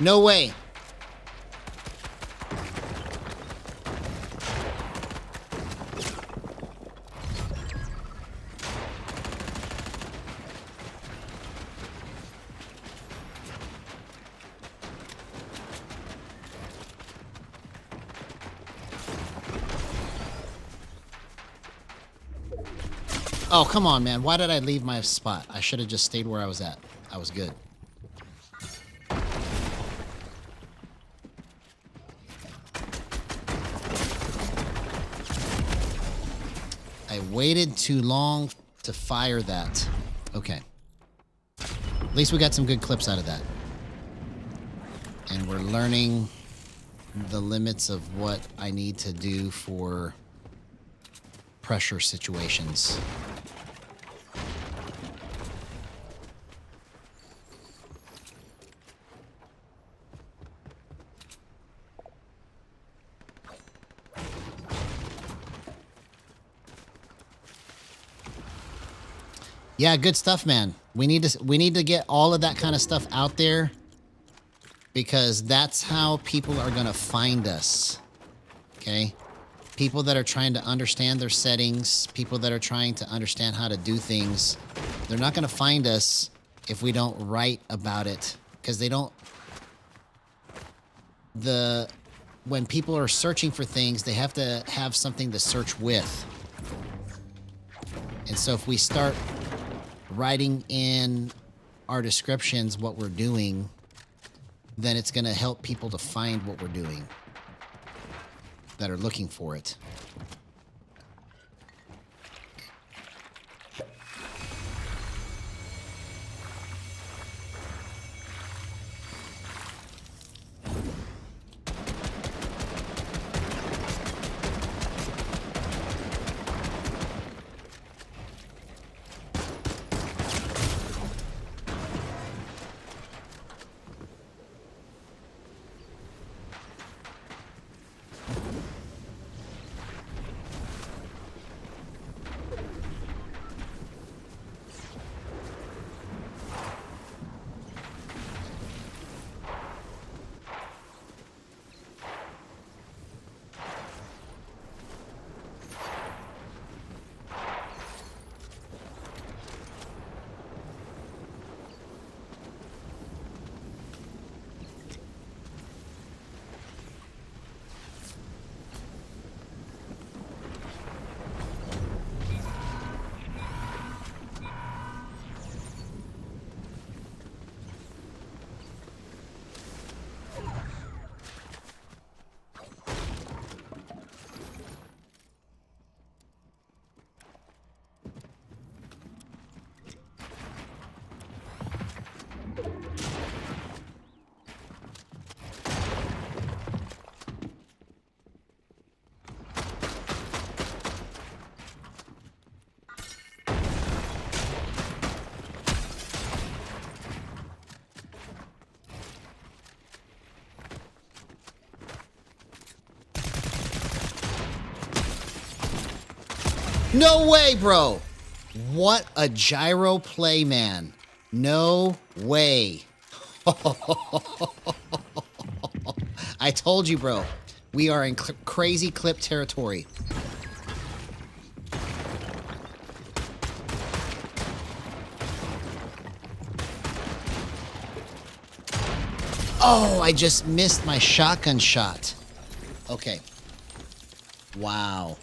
No way. Oh, come on, man. Why did I leave my spot? I should have just stayed where I was at. I was good. I waited too long to fire that. Okay. At least we got some good clips out of that. And we're learning the limits of what I need to do for pressure situations. Yeah, good stuff, man. We need to get all of that kind of stuff out there, because that's how people are going to find us. Okay? People that are trying to understand their settings, people that are trying to understand how to do things, they're not going to find us if we don't write about it, because they don't... When people are searching for things, they have to have something to search with. And so if we start writing in our descriptions what we're doing, then it's going to help people to find what we're doing that are looking for it. No way, bro. What a gyro play, man. No way. I told you, bro. We are in crazy clip territory. Oh, I just missed my shotgun shot. Okay. Wow.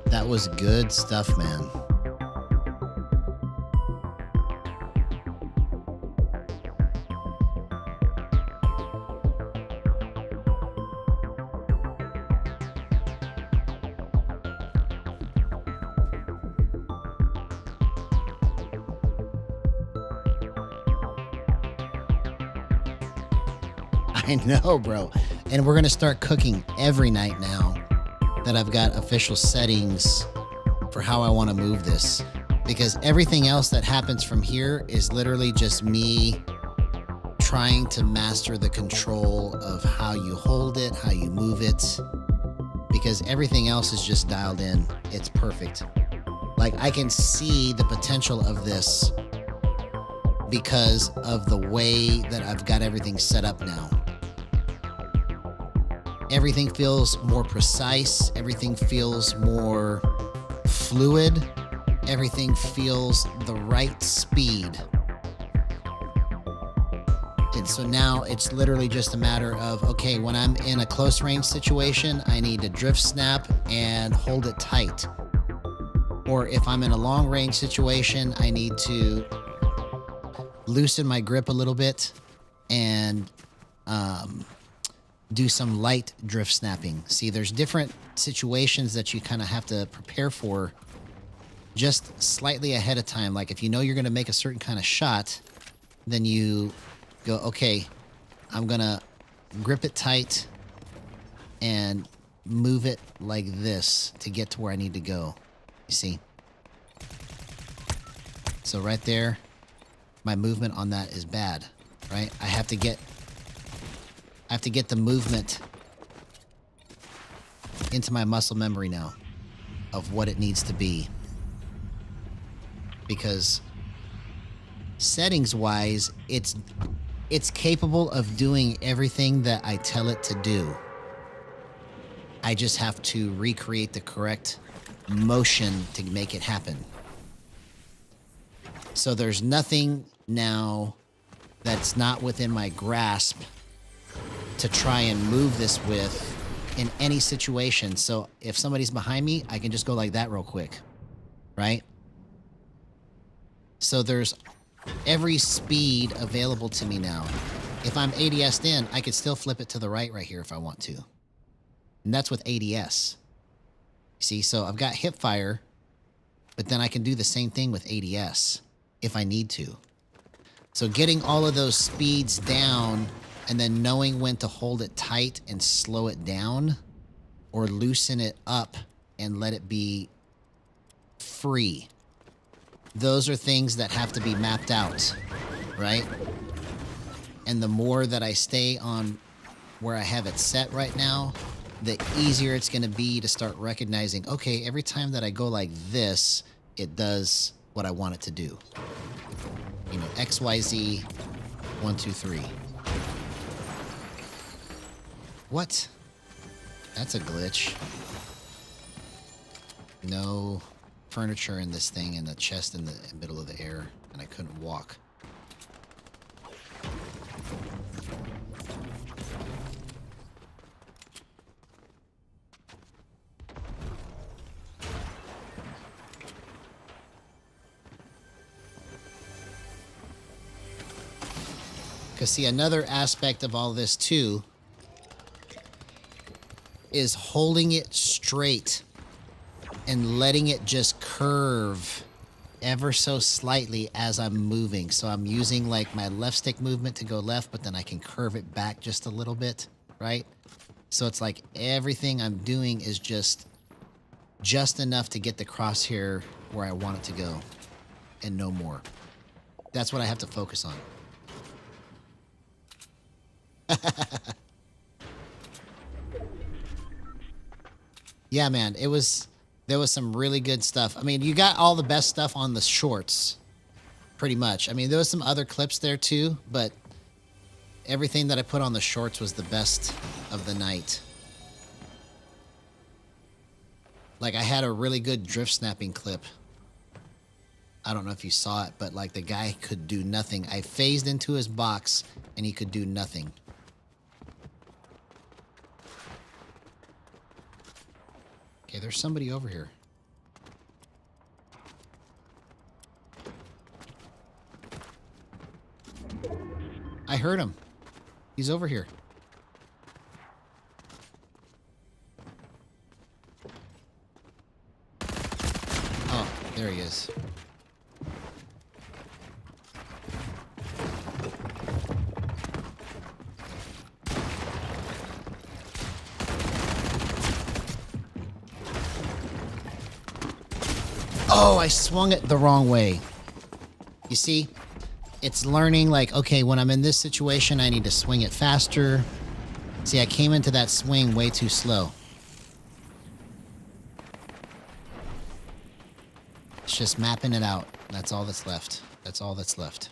That was good stuff, man. I know, bro. And we're going to start cooking every night now that I've got official settings for how I want to move this. Because everything else that happens from here is literally just me trying to master the control of how you hold it, how you move it. Because everything else is just dialed in. It's perfect. Like, I can see the potential of this because of the way that I've got everything set up now. Everything feels more precise. Everything feels more fluid. Everything feels the right speed. And so now it's literally just a matter of, okay, when I'm in a close range situation, I need to drift snap and hold it tight. Or if I'm in a long range situation, I need to loosen my grip a little bit and do some light drift snapping. See, there's different situations that you kind of have to prepare for just slightly ahead of time. Like if you know you're going to make a certain kind of shot, then you go, okay, I'm going to grip it tight and move it like this to get to where I need to go. You see? So right there, my movement on that is bad, right? I have to get the movement into my muscle memory now of what it needs to be. Because settings wise, it's capable of doing everything that I tell it to do. I just have to recreate the correct motion to make it happen. So there's nothing now that's not within my grasp to try and move this with in any situation. So if somebody's behind me, I can just go like that real quick, right? So there's every speed available to me now. If I'm ADS'd in, I could still flip it to the right here if I want to. And that's with ADS. See, so I've got hip fire, but then I can do the same thing with ADS if I need to. So getting all of those speeds down and then knowing when to hold it tight and slow it down or loosen it up and let it be free. Those are things that have to be mapped out, right? And the more that I stay on where I have it set right now, the easier it's going to be to start recognizing, okay, every time that I go like this, it does what I want it to do. You know, XYZ, 1, 2, 3. What? That's a glitch. No furniture in this thing and the chest in the middle of the air, and I couldn't walk. Because see, another aspect of all this too is holding it straight and letting it just curve ever so slightly as I'm moving. So I'm using like my left stick movement to go left, but then I can curve it back just a little bit, right? So it's like everything I'm doing is just enough to get the crosshair where I want it to go and no more. That's what I have to focus on. Yeah, man, there was some really good stuff. I mean, you got all the best stuff on the shorts, pretty much. I mean, there was some other clips there too, but everything that I put on the shorts was the best of the night. Like, I had a really good drift snapping clip. I don't know if you saw it, but like the guy could do nothing. I phased into his box and he could do nothing. Okay, there's somebody over here. I heard him. He's over here. Oh, there he is. Oh, I swung it the wrong way. You see? It's learning like, okay, when I'm in this situation, I need to swing it faster. See, I came into that swing way too slow. It's just mapping it out. That's all that's left. That's all that's left.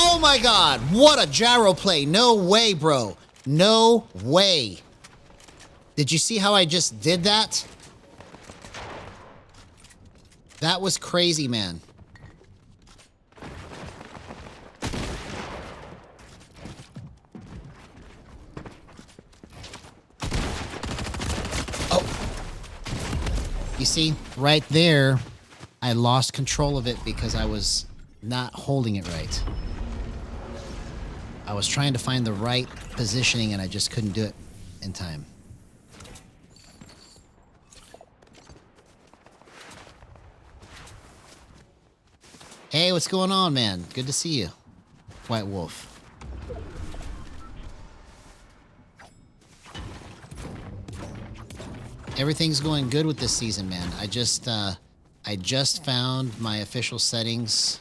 Oh my God, what a gyro play. No way, bro. No way. Did you see how I just did that? That was crazy, man. Oh. You see, right there, I lost control of it because I was not holding it right. I was trying to find the right positioning and I just couldn't do it in time. Hey, what's going on, man? Good to see you, White Wolf. Everything's going good with this season, man. I just found my official settings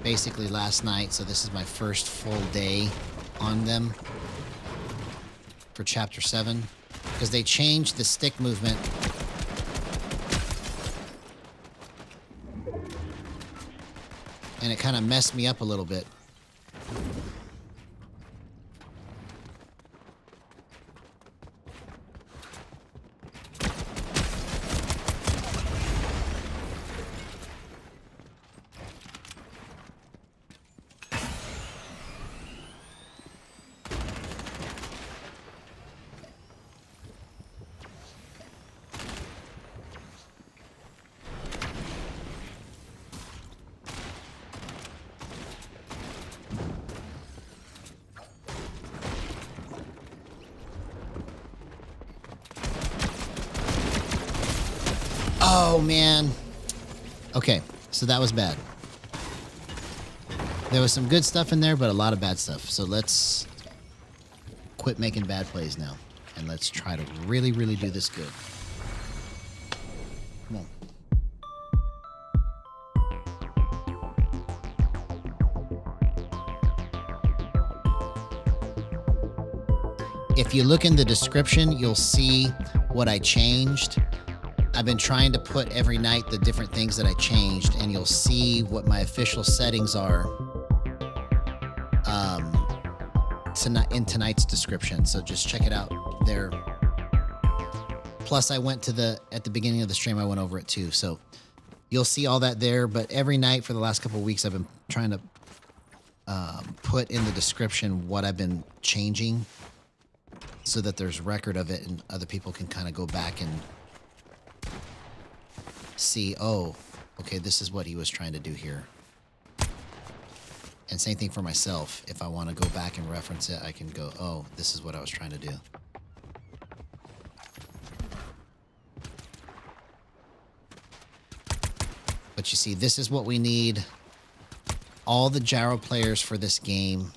basically last night, so this is my first full day on them for Chapter 7, because they changed the stick movement. And it kind of messed me up a little bit. Oh, man. Okay, so that was bad. There was some good stuff in there, but a lot of bad stuff. So let's quit making bad plays now. And let's try to really, really do this good. Come on. If you look in the description, you'll see what I changed. I've been trying to put every night the different things that I changed, and you'll see what my official settings are in tonight's description. So just check it out there. Plus, I went to at the beginning of the stream, I went over it too. So you'll see all that there. But every night for the last couple of weeks, I've been trying to put in the description what I've been changing, so that there's record of it and other people can kind of go back and see, oh, okay, this is what he was trying to do here. And same thing for myself. If I want to go back and reference it, I can go, oh, this is what I was trying to do. But you see, this is what we need all the gyro players for this game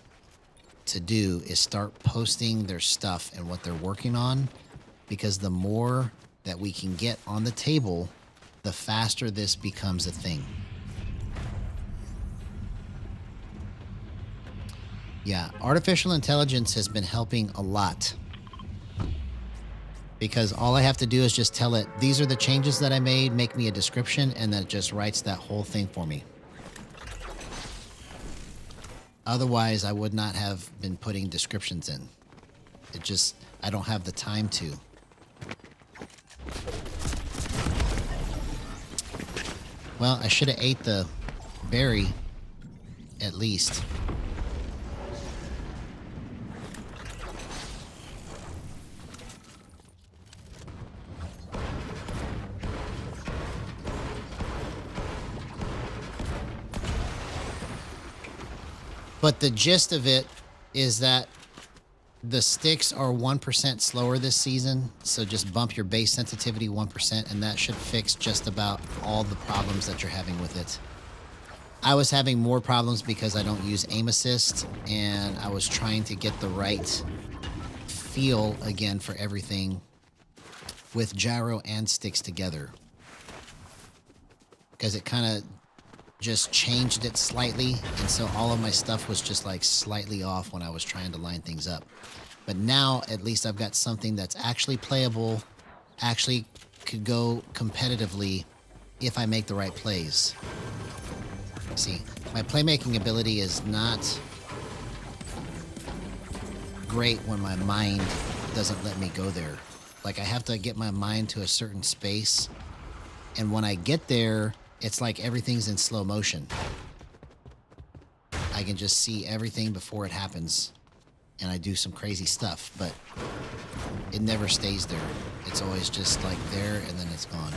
to do, is start posting their stuff and what they're working on, because the more that we can get on the table, the faster this becomes a thing. Yeah, artificial intelligence has been helping a lot, because all I have to do is just tell it, these are the changes that I made, make me a description, and then it just writes that whole thing for me. Otherwise, I would not have been putting descriptions in. It just, I don't have the time to. Well, I should have ate the berry, at least. But the gist of it is that the sticks are 1% slower this season, so just bump your base sensitivity 1%, and that should fix just about all the problems that you're having with it. I was having more problems because I don't use aim assist, and I was trying to get the right feel again for everything with gyro and sticks together, because it kind of just changed it slightly, and so all of my stuff was just like slightly off when I was trying to line things up. But now at least I've got something that's actually playable, actually could go competitively if I make the right plays. See, my playmaking ability is not great when my mind doesn't let me go there. Like, I have to get my mind to a certain space, and when I get there, it's like everything's in slow motion. I can just see everything before it happens, and I do some crazy stuff, but it never stays there. It's always just like there, and then it's gone.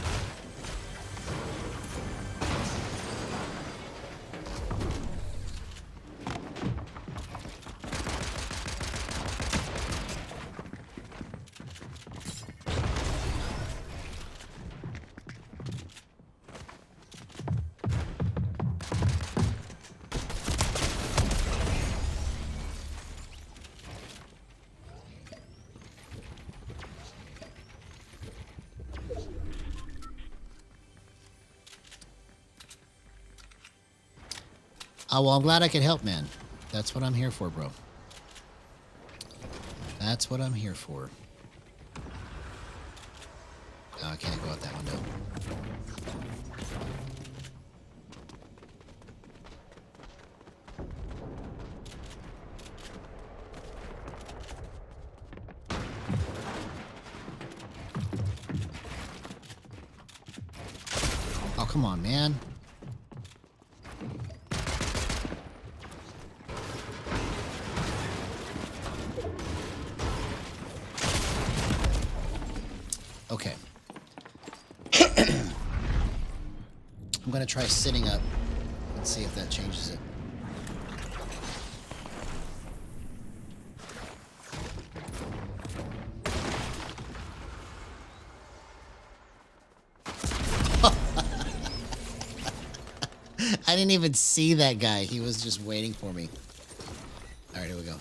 Oh, well, I'm glad I could help, man. That's what I'm here for, bro. That's what I'm here for. Oh, I can't go out that window. Oh, come on, man. Okay. I'm going to try sitting up and see if that changes it. I didn't even see that guy. He was just waiting for me. All right, here we go.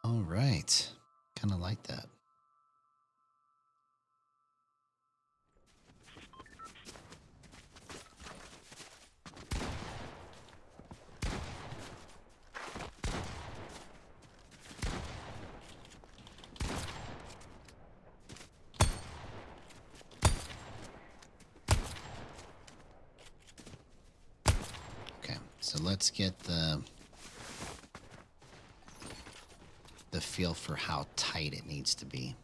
All right. Kind of like that. Okay, so let's get the feel for how tight it needs to be.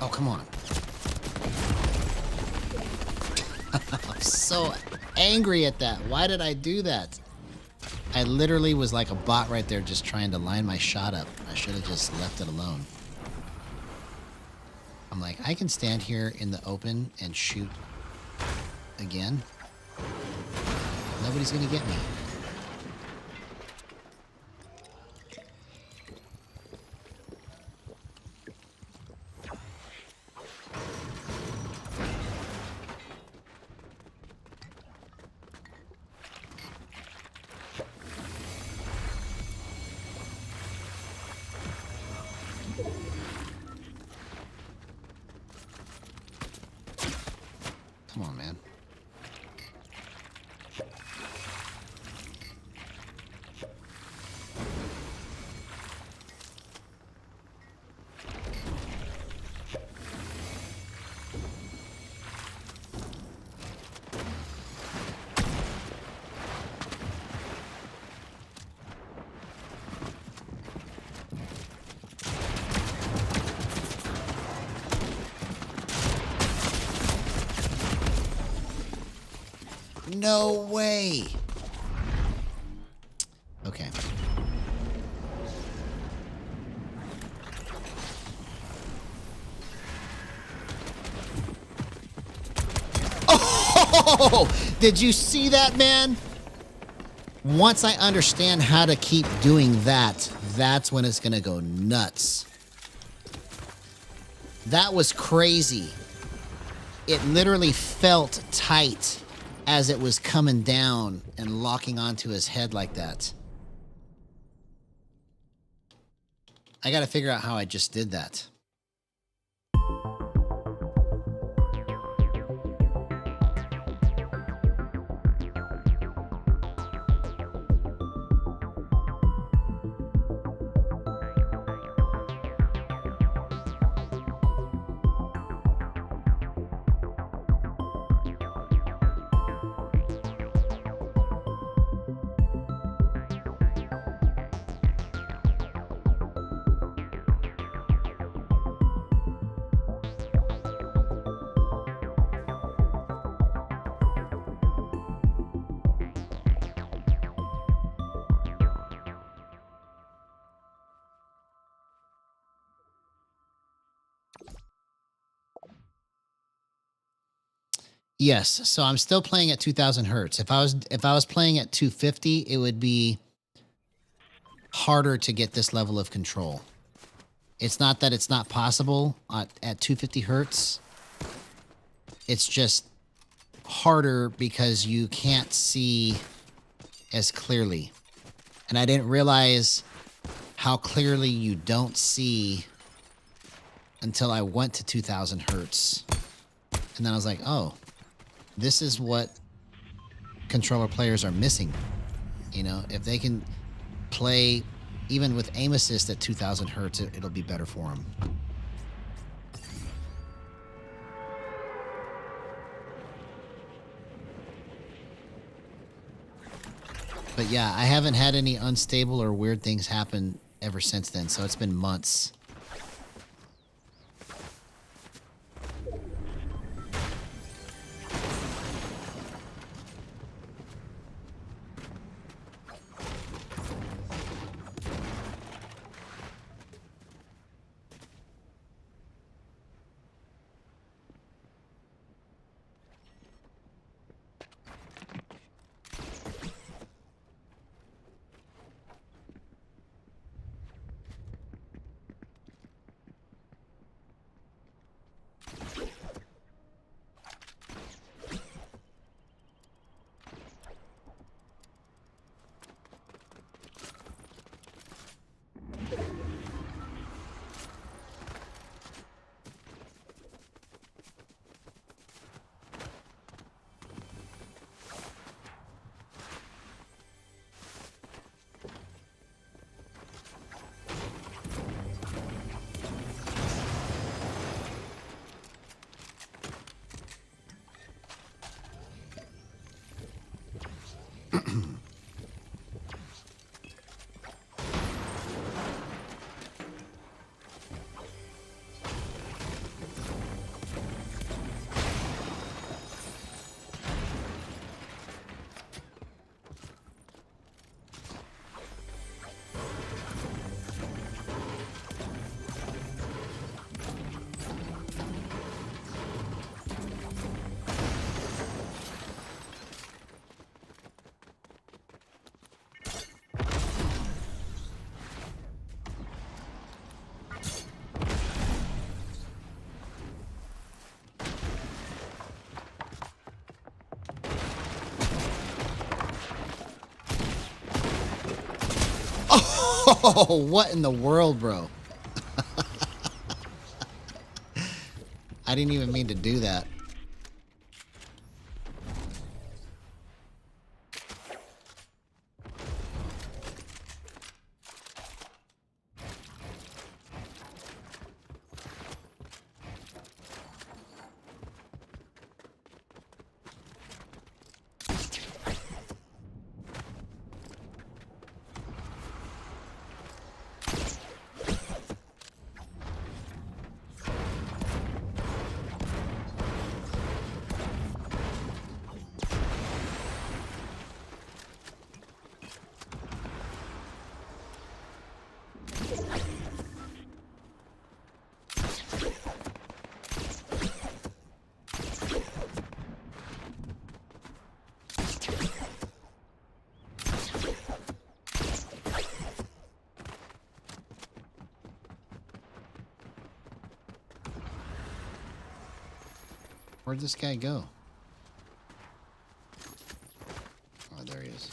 Oh, come on. I'm so angry at that. Why did I do that? I literally was like a bot right there just trying to line my shot up. I should have just left it alone. I'm like, I can stand here in the open and shoot again. Nobody's gonna get me. Come on, man. No way. Okay. Oh, did you see that, man? Once I understand how to keep doing that, that's when it's going to go nuts. That was crazy. It literally felt tight as it was coming down and locking onto his head like that. I got to figure out how I just did that. Yes, so I'm still playing at 2000 hertz. If I was playing at 250, it would be harder to get this level of control. It's not that it's not possible at 250 hertz. It's just harder because you can't see as clearly. And I didn't realize how clearly you don't see until I went to 2000 hertz. And then I was like, oh, this is what controller players are missing. You know, if they can play even with aim assist at 2000 hertz, it'll be better for them. But yeah, I haven't had any unstable or weird things happen ever since then, so it's been months. Oh, what in the world, bro? I didn't even mean to do that. Where'd this guy go? Oh, there he is.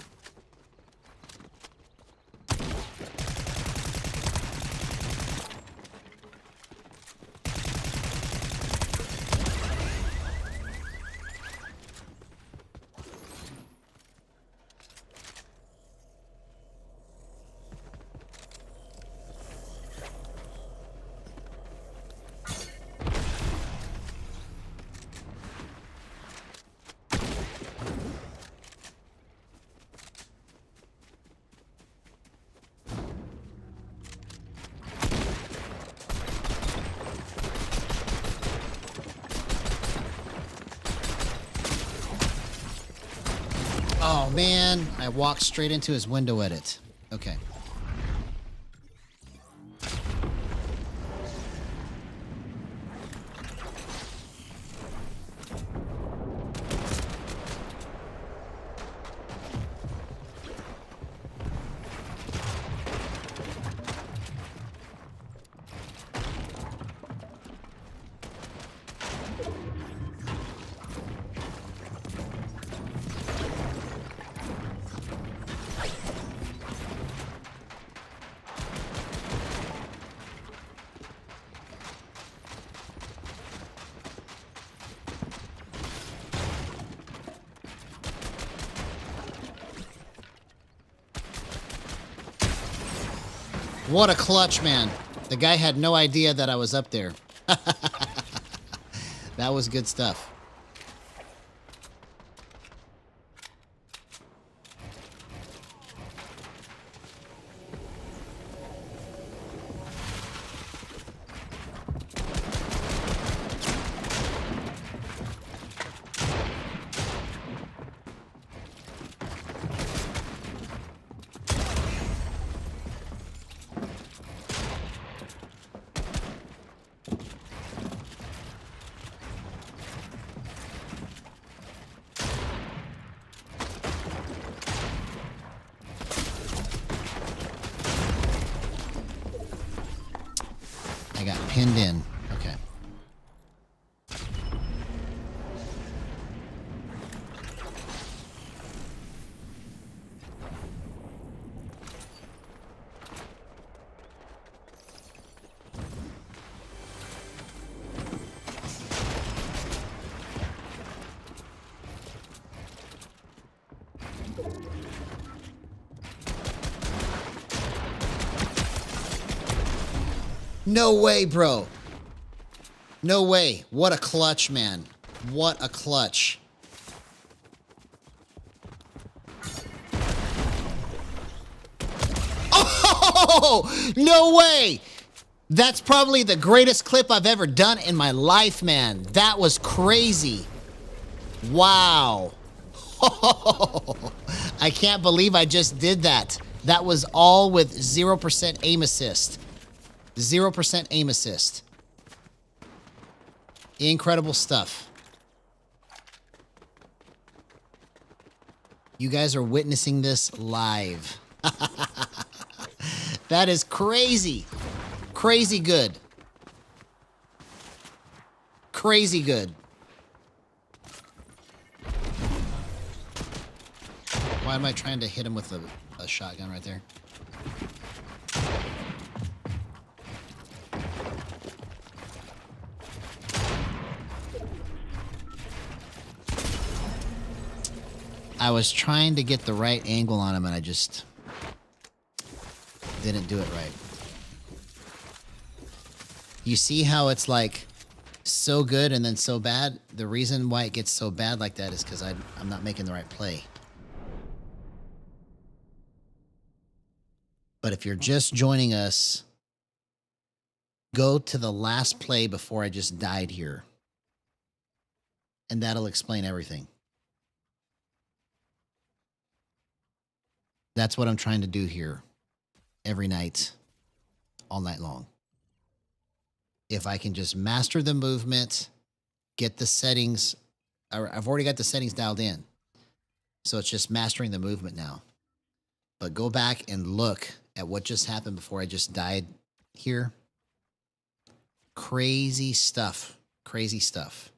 Oh, man. I walked straight into his window edit. Okay. What a clutch, man. The guy had no idea that I was up there. That was good stuff. I got pinned in. Okay. No way, bro. No way. What a clutch, man. What a clutch. Oh, no way. That's probably the greatest clip I've ever done in my life, man. That was crazy. Wow. I can't believe I just did that. That was all with 0% aim assist. 0% aim assist. Incredible stuff. You guys are witnessing this live. That is crazy. Crazy good. Crazy good. Why am I trying to hit him with a shotgun right there? I was trying to get the right angle on him and I just didn't do it right. You see how it's like so good and then so bad? The reason why it gets so bad like that is because I'm not making the right play. But if you're just joining us, go to the last play before I just died here. And that'll explain everything. That's what I'm trying to do here every night, all night long. If I can just master the movement, get the settings, I've already got the settings dialed in. So it's just mastering the movement now. But go back and look at what just happened before I just died here. Crazy stuff. Crazy stuff.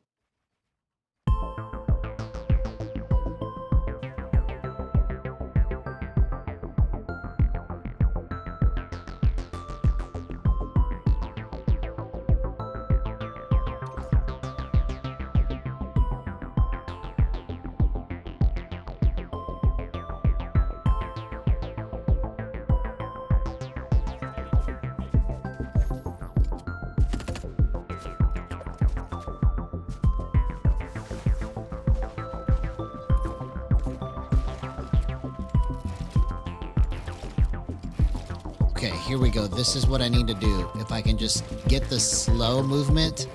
Okay, here we go. This is what I need to do. If I can just get the slow movement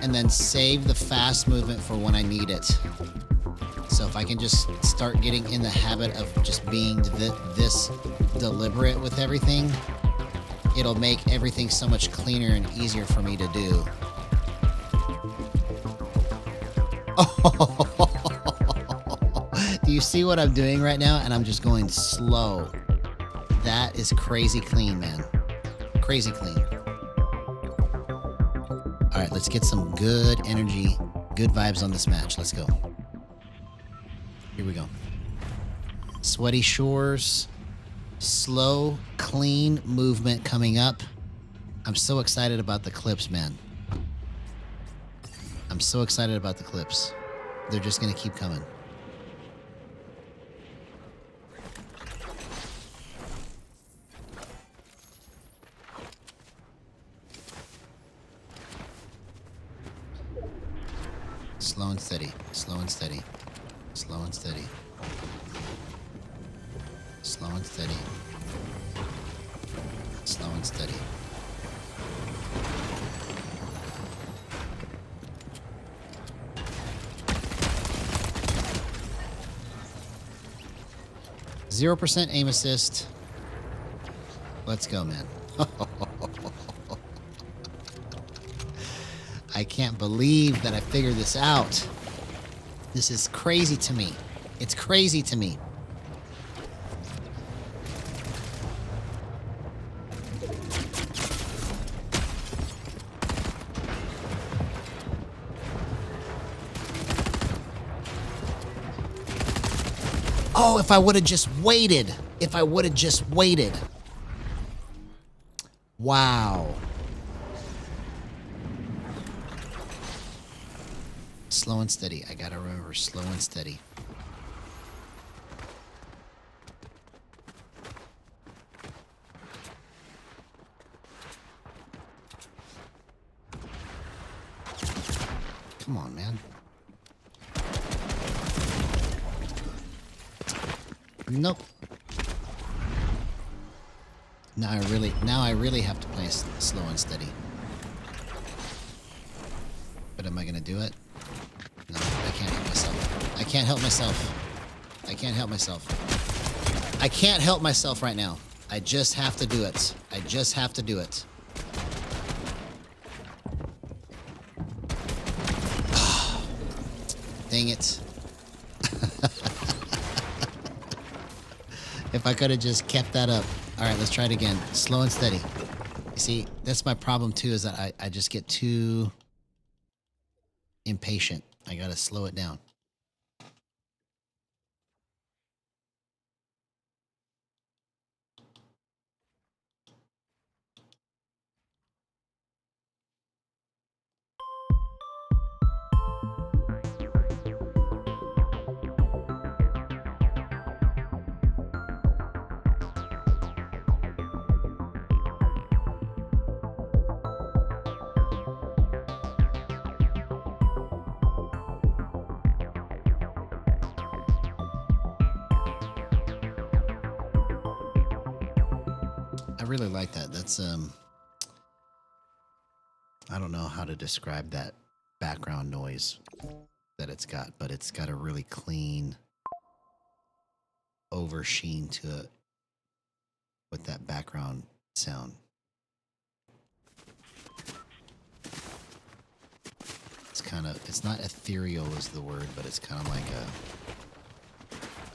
and then save the fast movement for when I need it. So if I can just start getting in the habit of just being this deliberate with everything, it'll make everything so much cleaner and easier for me to do. Do you see what I'm doing right now? And I'm just going slow. That is crazy clean, man. Crazy clean. All right, let's get some good energy, good vibes on this match. Let's go. Here we go. Sweaty Shores. Slow, clean movement coming up. I'm so excited about the clips, man. I'm so excited about the clips. They're just going to keep coming. Slow and steady. Slow and steady. Slow and steady. Slow and steady. Slow and steady. %, aim assist. Let's go, man. I can't believe that I figured this out. This is crazy to me. It's crazy to me. Oh, if I would have just waited. If I would have just waited. Wow. Slow and steady. I gotta remember, slow and steady. Come on, man. Nope. Now I really have to play slow and steady. But am I gonna do it? No, I can't help myself. I can't help myself. I can't help myself. I can't help myself right now. I just have to do it. I just have to do it. Dang it. If I could have just kept that up. All right, let's try it again. Slow and steady. You see, that's my problem too, is that I just get too impatient. I gotta slow it down. I really like that. That's I don't know how to describe that background noise that it's got, but it's got a really clean oversheen to it with that background sound. It's kind of, it's not ethereal is the word, but it's kind of like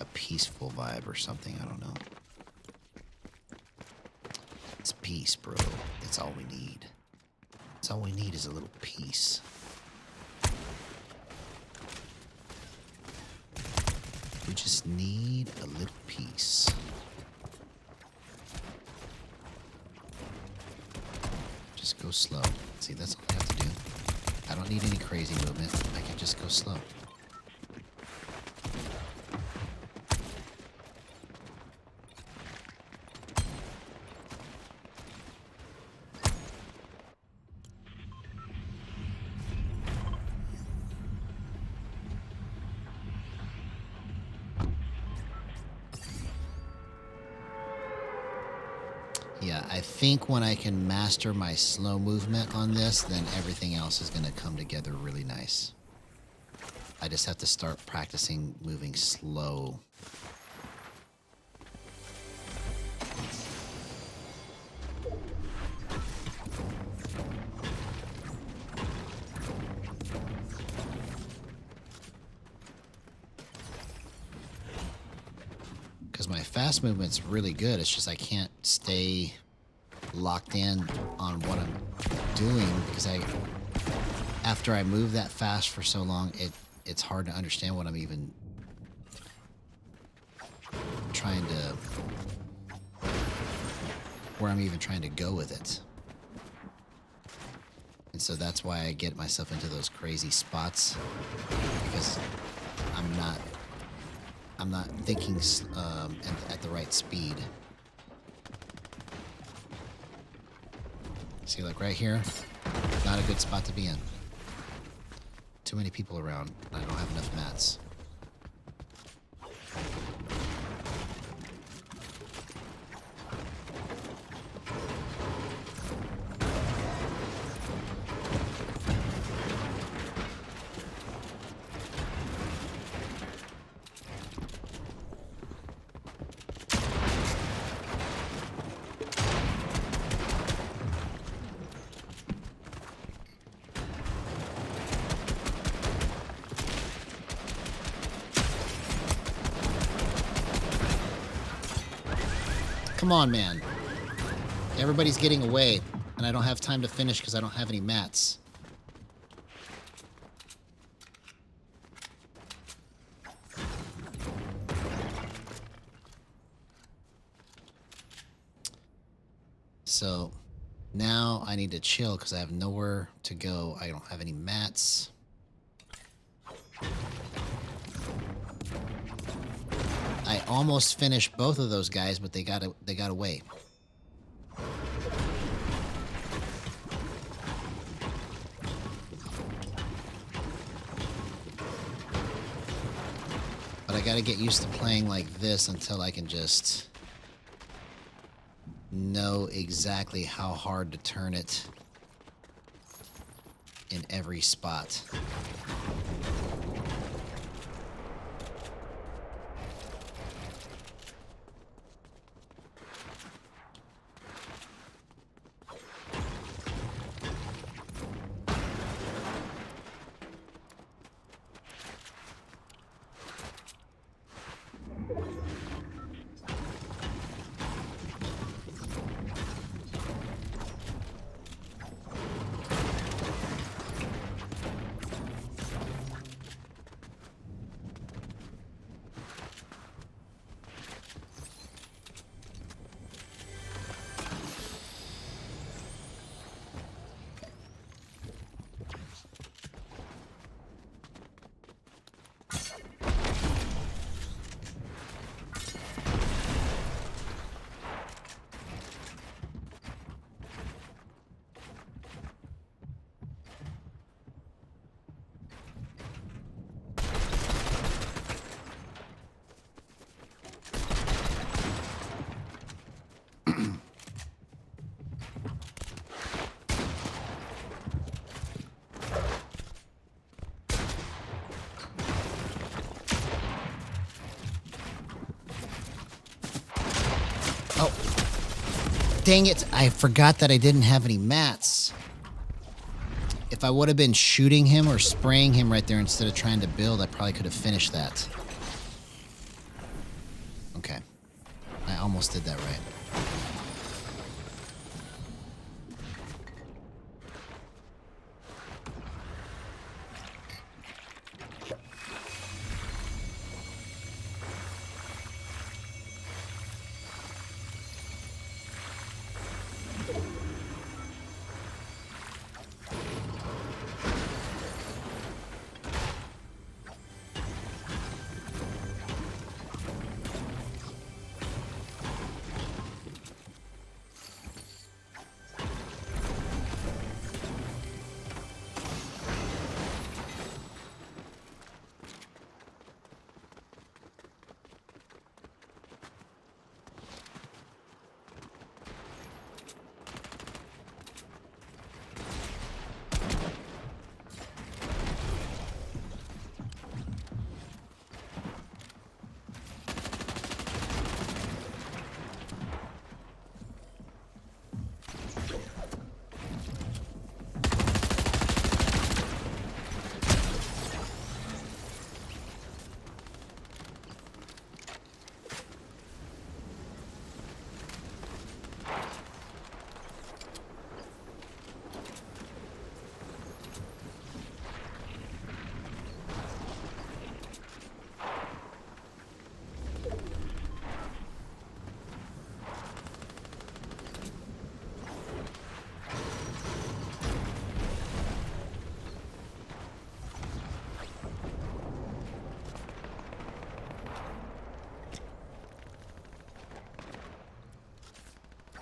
a peaceful vibe or something. I don't know. It's peace, bro. That's all we need. That's all we need is a little peace. We just need a little peace. Just go slow. See, that's all I have to do. I don't need any crazy movement. I can just go slow. Yeah, I think when I can master my slow movement on this, then everything else is going to come together really nice. I just have to start practicing moving slow. Because my fast movement's really good. It's just I can't stay locked in on what I'm doing because after I move that fast for so long, it's hard to understand what I'm even trying to, where I'm even trying to go with it. And so that's why I get myself into those crazy spots, because I'm not thinking at the right speed. See, like right here, not a good spot to be in. Too many people around. I don't have enough mats. Come on, man. Everybody's getting away, and I don't have time to finish because I don't have any mats. So now I need to chill because I have nowhere to go. I don't have any mats. I almost finished both of those guys, but they got away. But I got to get used to playing like this until I can just know exactly how hard to turn it in every spot. Oh, dang it. I forgot that I didn't have any mats. If I would have been shooting him or spraying him right there instead of trying to build, I probably could have finished that. Okay. I almost did that right.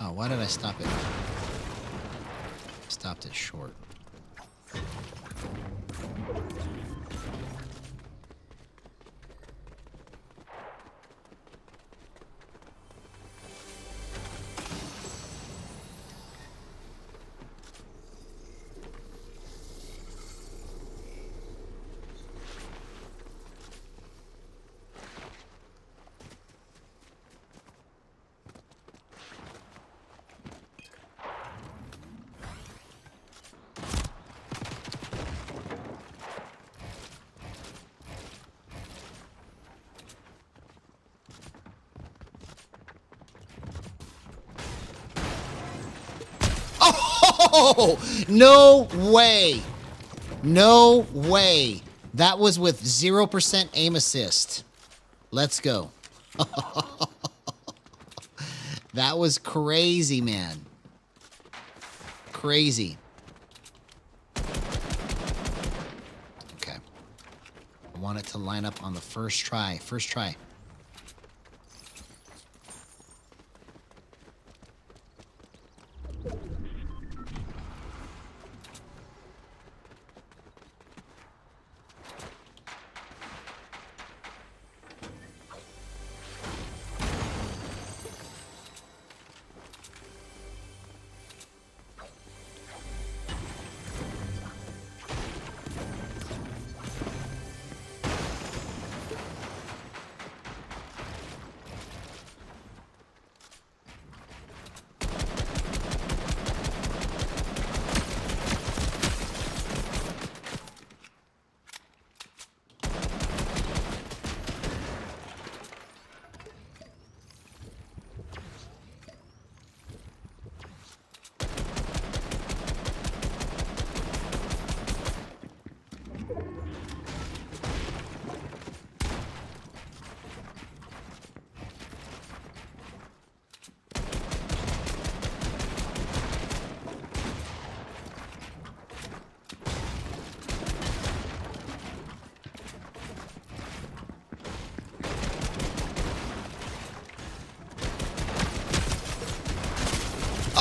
Oh, why did I stop it? Stopped it short. Oh, no way. No way. That was with 0% aim assist. Let's go. That was crazy, man. Crazy. Okay. I want it to line up on the first try. First try.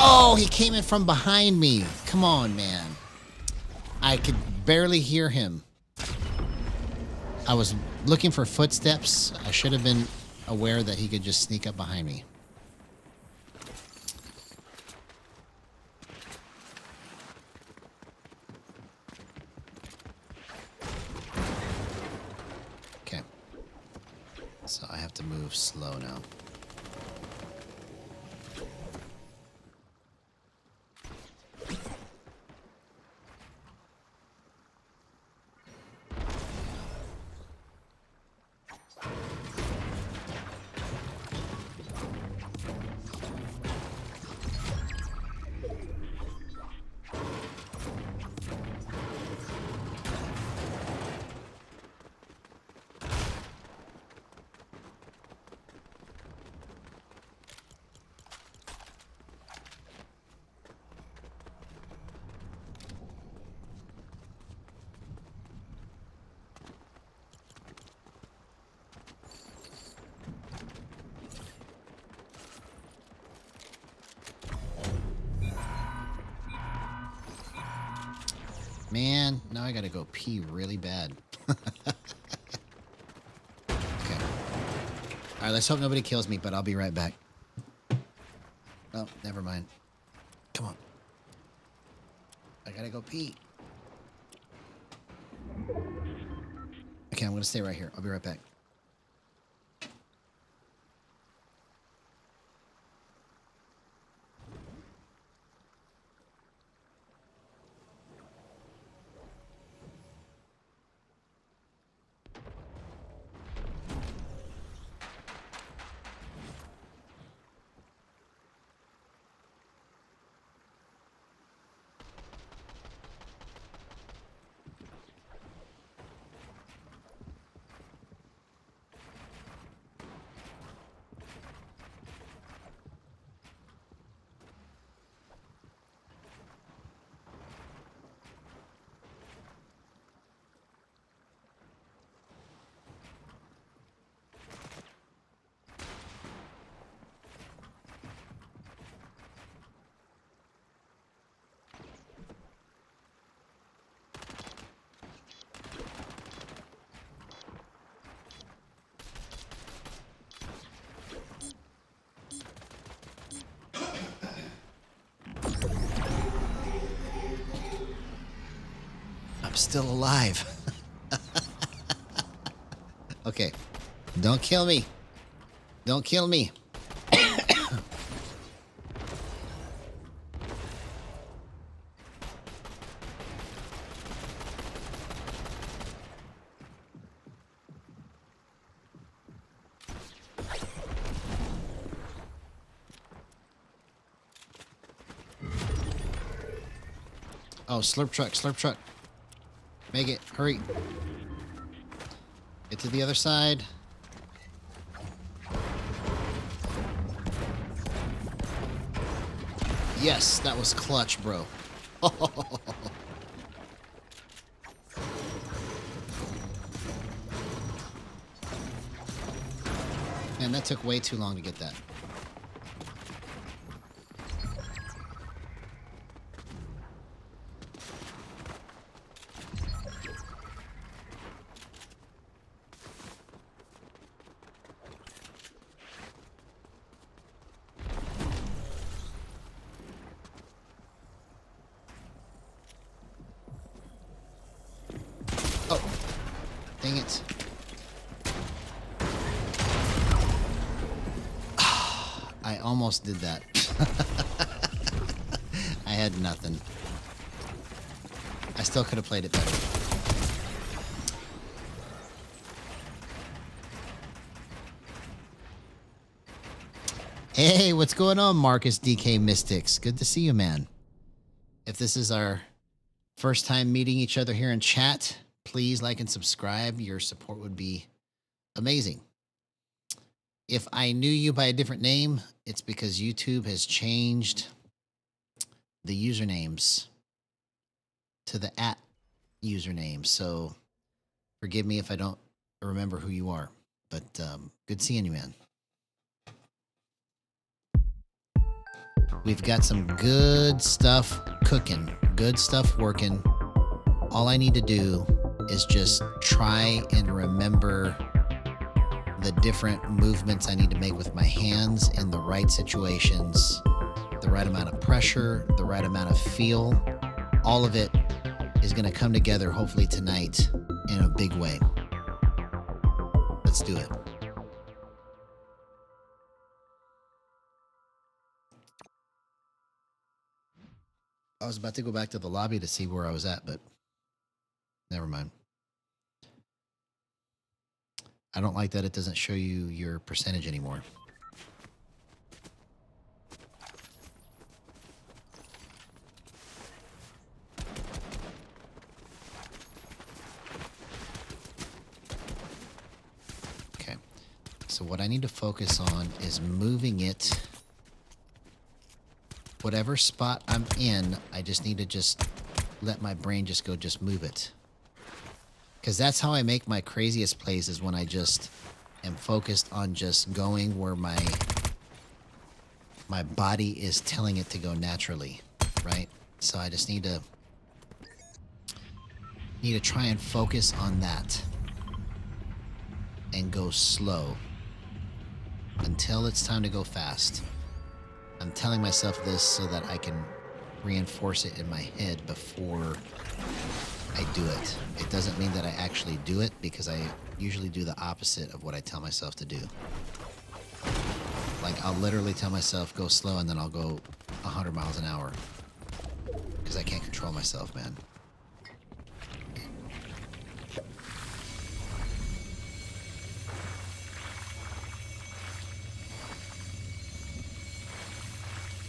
Oh, he came in from behind me. Come on, man. I could barely hear him. I was looking for footsteps. I should have been aware that he could just sneak up behind me. Okay. So I have to move slow now. Man, now I gotta go pee really bad. Okay. Alright, let's hope nobody kills me, but I'll be right back. Oh, never mind. Come on. I gotta go pee. Okay, I'm gonna stay right here. I'll be right back. I'm still alive. Okay. Don't kill me. Don't kill me. Oh, slurp truck, slurp truck. Make it. Hurry. Get to the other side. Yes, that was clutch, bro. Man, that took way too long to get that. Oh, dang it. I almost did that. I had nothing. I still could have played it better. Hey, what's going on, Marcus DK Mystics? Good to see you, man. If this is our first time meeting each other here in chat, please like and subscribe. Your support would be amazing. If I knew you by a different name, it's because YouTube has changed the usernames to the @ username. So forgive me if I don't remember who you are, but good seeing you, man. We've got some good stuff cooking, good stuff working. All I need to do is just try and remember the different movements I need to make with my hands in the right situations, the right amount of pressure, the right amount of feel. All of it is going to come together hopefully tonight in a big way. Let's do it. I was about to go back to the lobby to see where I was at, but never mind. I don't like that it doesn't show you your percentage anymore. Okay. So what I need to focus on is moving it. Whatever spot I'm in, I just need to just let my brain just go, just move it. Because that's how I make my craziest plays, is when I just am focused on just going where my body is telling it to go naturally, right? So I just need to try and focus on that and go slow until it's time to go fast. I'm telling myself this so that I can reinforce it in my head before I do it. It doesn't mean that I actually do it, because I usually do the opposite of what I tell myself to do. Like, I'll literally tell myself go slow, and then I'll go 100 miles an hour because I can't control myself, man.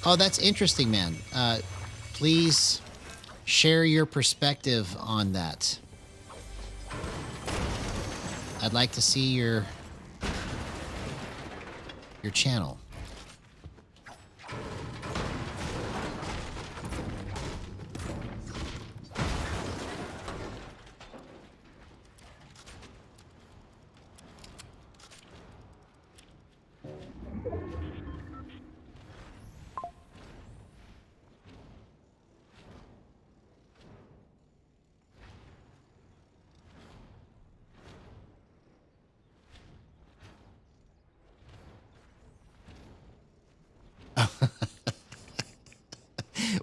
Oh, that's interesting, man. Please share your perspective on that. I'd like to see your channel.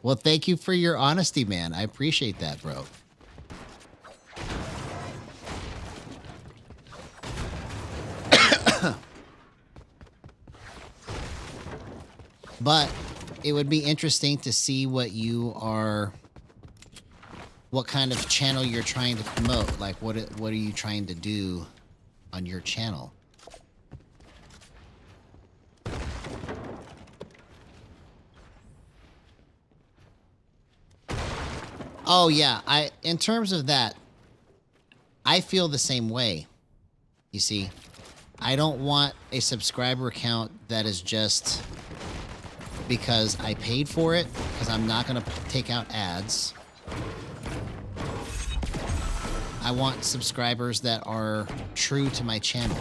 Well, thank you for your honesty, man. I appreciate that, bro. But it would be interesting to see what kind of channel you're trying to promote. Like, what are you trying to do on your channel? Oh yeah, in terms of that, I feel the same way. You see, I don't want a subscriber account that is just because I paid for it, because I'm not going to take out ads. I want subscribers that are true to my channel.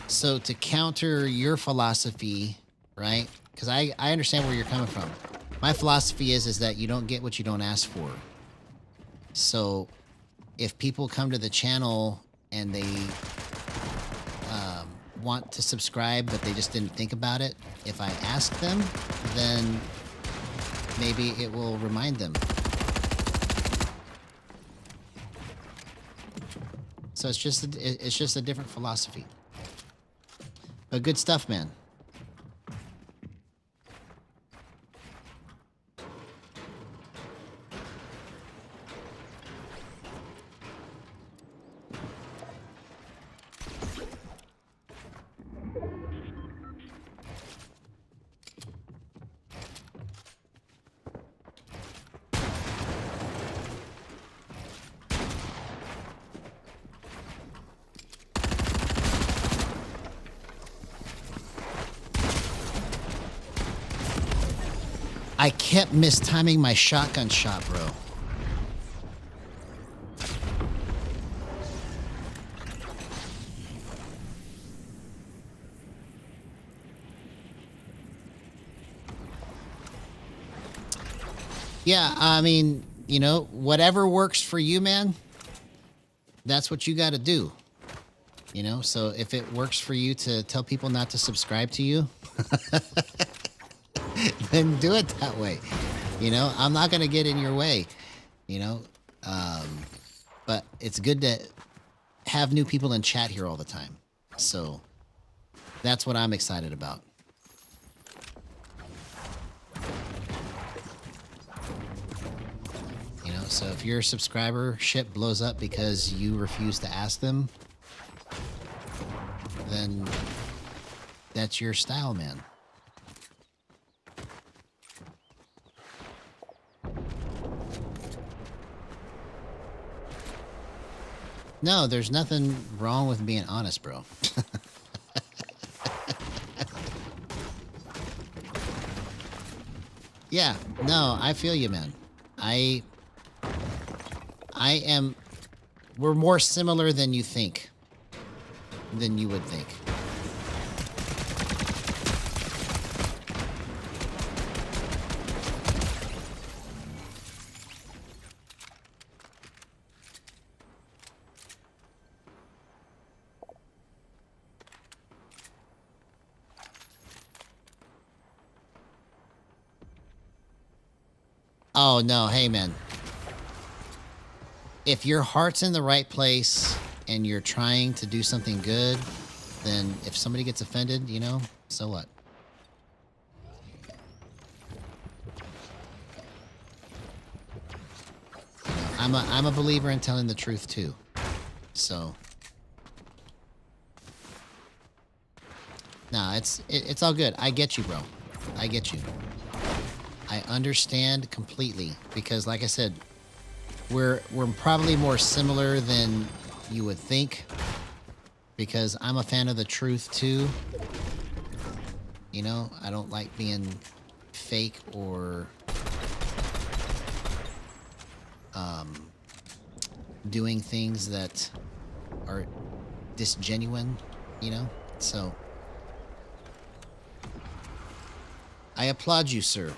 So to counter your philosophy, right? Because I understand where you're coming from. My philosophy is that you don't get what you don't ask for. So if people come to the channel and they want to subscribe, but they just didn't think about it, if I ask them, then maybe it will remind them. So it's just a different philosophy. But good stuff, man. I kept mistiming my shotgun shot, bro. Yeah, I mean, you know, whatever works for you, man, that's what you got to do. You know, so if it works for you to tell people not to subscribe to you, then do it that way. You know, I'm not going to get in your way, you know, but it's good to have new people in chat here all the time. So that's what I'm excited about. You know, so if your subscribership blows up because you refuse to ask them, then that's your style, man. No, there's nothing wrong with being honest, bro. Yeah, no, I feel you, man. We're more similar than you think. Than you would think. Oh, no. Hey, man. If your heart's in the right place and you're trying to do something good, then if somebody gets offended, you know, so what? You know, I'm a believer in telling the truth, too. So. No, it's all good. I get you, bro. I get you. I understand completely because, like I said, we're probably more similar than you would think because I'm a fan of the truth too. You know, I don't like being fake or doing things that are disgenuine, you know? So I applaud you, sir.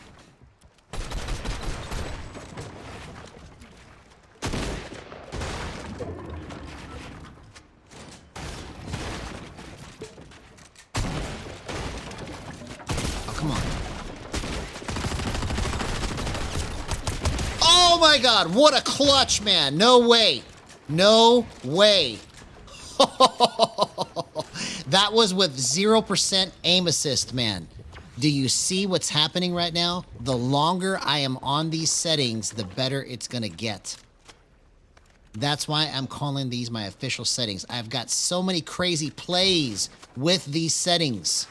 Oh my God, what a clutch, man. No way. No way. That was with 0% aim assist, man. Do you see what's happening right now? The longer I am on these settings, the better it's going to get. That's why I'm calling these my official settings. I've got so many crazy plays with these settings.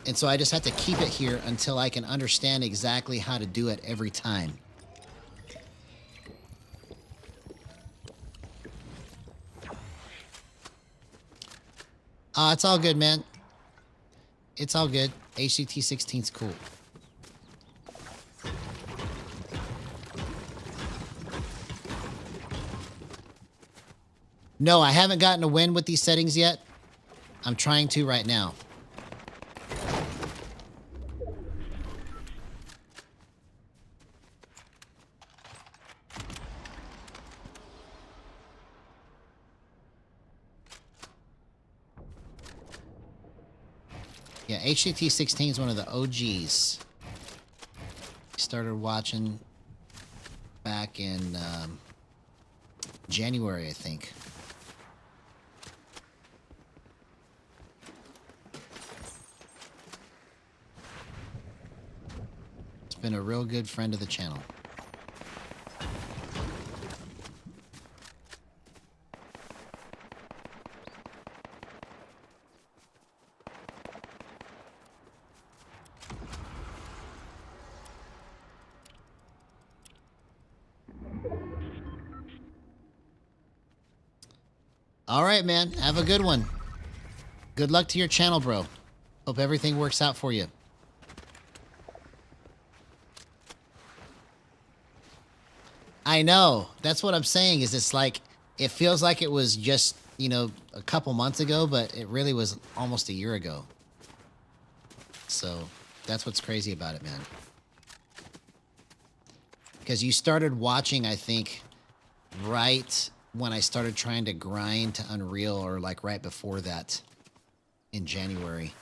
And so I just have to keep it here until I can understand exactly how to do it every time. It's all good, man. It's all good. HCT 16's cool. No, I haven't gotten a win with these settings yet. I'm trying to right now. Yeah, HCT 16 is one of the OGs. Started watching back in January, I think. It's been a real good friend of the channel. All right, man. Have a good one. Good luck to your channel, bro. Hope everything works out for you. I know. That's what I'm saying is it's like, it feels like it was just, you know, a couple months ago, but it really was almost a year ago. So that's what's crazy about it, man. Because you started watching, I think, right when I started trying to grind to Unreal, or like right before that in January.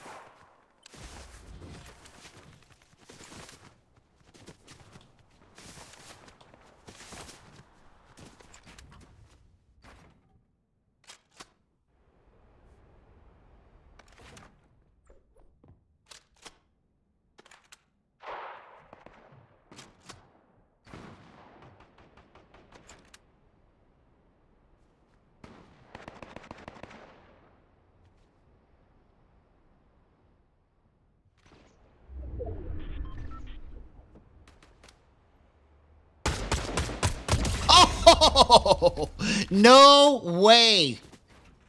Oh, no way.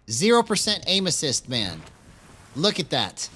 0% aim assist, man. Look at that.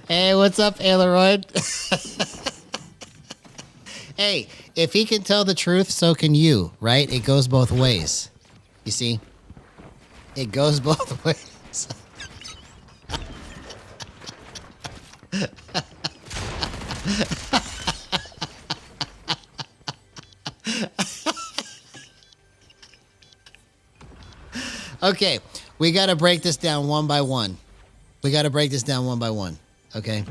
Hey, what's up, Aileroid? Hey, if he can tell the truth, so can you, right? It goes both ways. You see? It goes both ways. Okay, we got to break this down one by one. We got to break this down one by one. Okay.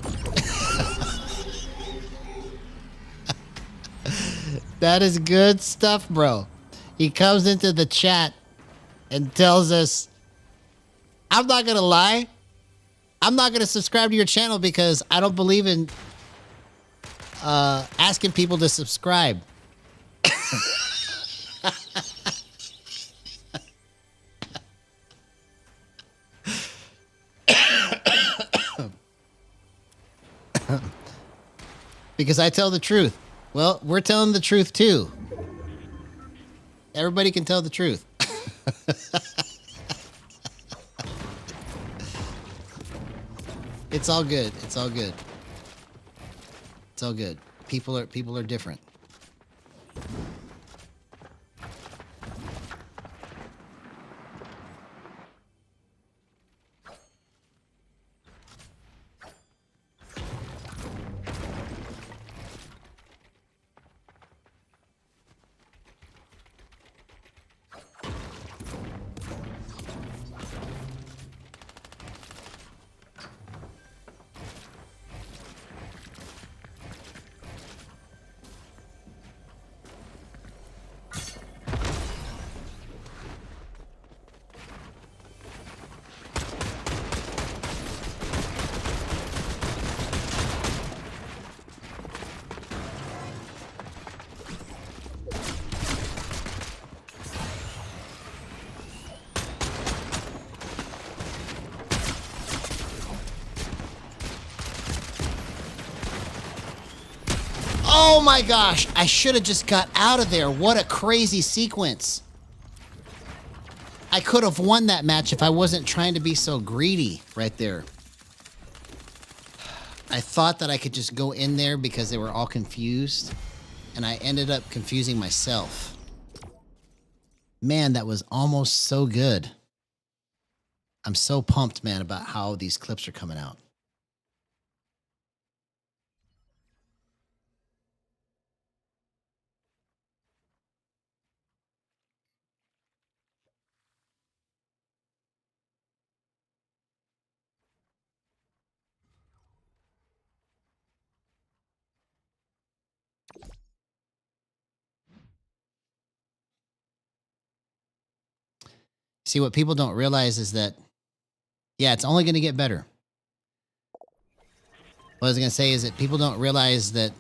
That is good stuff, bro. He comes into the chat and tells us, I'm not going to lie. I'm not going to subscribe to your channel because I don't believe in asking people to subscribe. Because I tell the truth. Well, we're telling the truth too. Everybody can tell the truth. It's all good. It's all good. It's all good. People are different. Oh my gosh, I should have just got out of there. What a crazy sequence. I could have won that match if I wasn't trying to be so greedy right there. I thought that I could just go in there because they were all confused, and I ended up confusing myself. Man, that was almost so good. I'm so pumped, man, about how these clips are coming out. See, what people don't realize is that, yeah, it's only going to get better. What I was going to say is that people don't realize that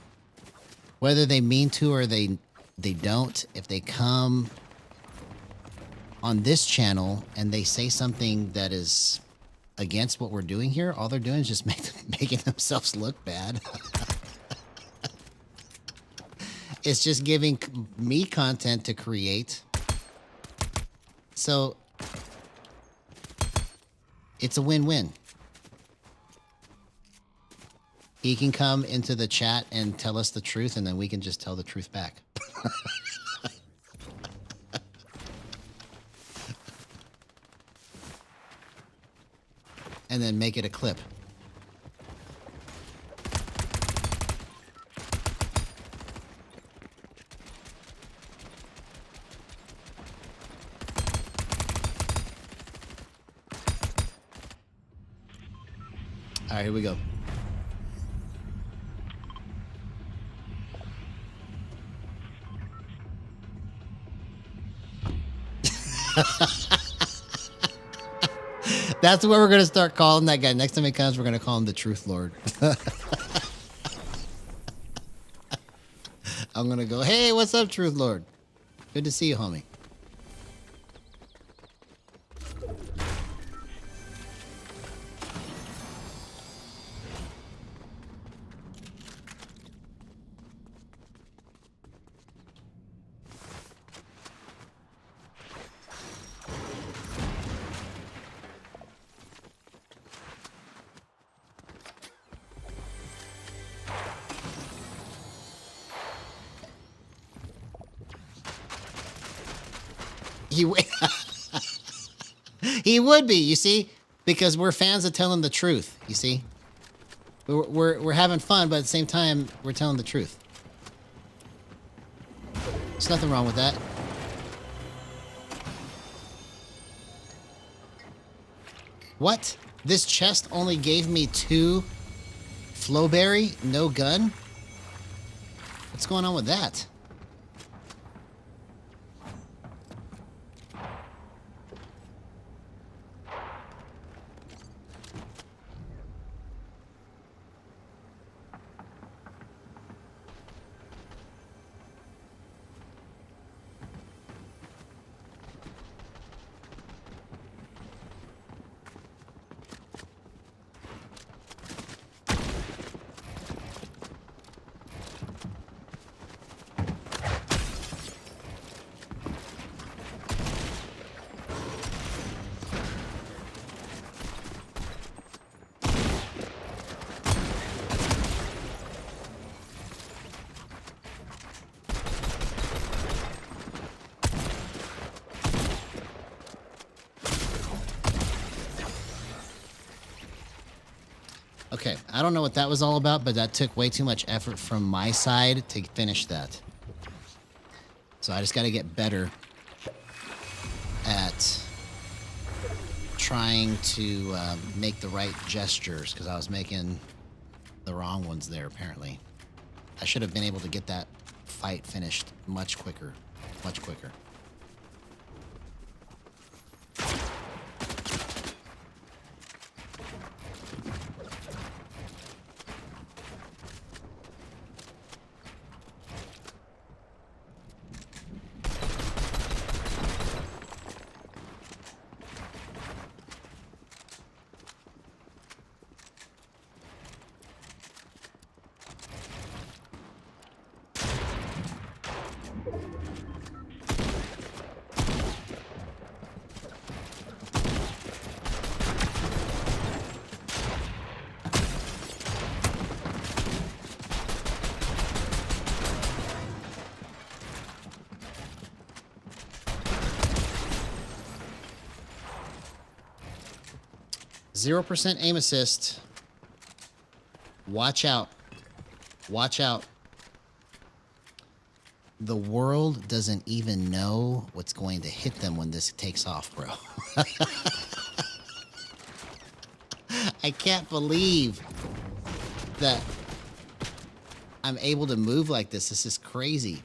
whether they mean to or they don't, if they come on this channel and they say something that is against what we're doing here, all they're doing is just making themselves look bad. It's just giving me content to create. So it's a win-win. He can come into the chat and tell us the truth, and then we can just tell the truth back. And then make it a clip. All right, here we go. That's what we're going to start calling that guy. Next time he comes, we're going to call him the Truth Lord. I'm going to go, hey, what's up, Truth Lord? Good to see you, homie. He would be, you see, because we're fans of telling the truth. You see, we're having fun, but at the same time, we're telling the truth. There's nothing wrong with that. What? This chest only gave me 2 flowberry, no gun? What's going on with that? Okay, I don't know what that was all about, but that took way too much effort from my side to finish that. So I just got to get better at trying to make the right gestures, because I was making the wrong ones there, apparently. I should have been able to get that fight finished much quicker. Much quicker. 0% aim assist. Watch out. Watch out. The world doesn't even know what's going to hit them when this takes off, bro. I can't believe that I'm able to move like this. This is crazy.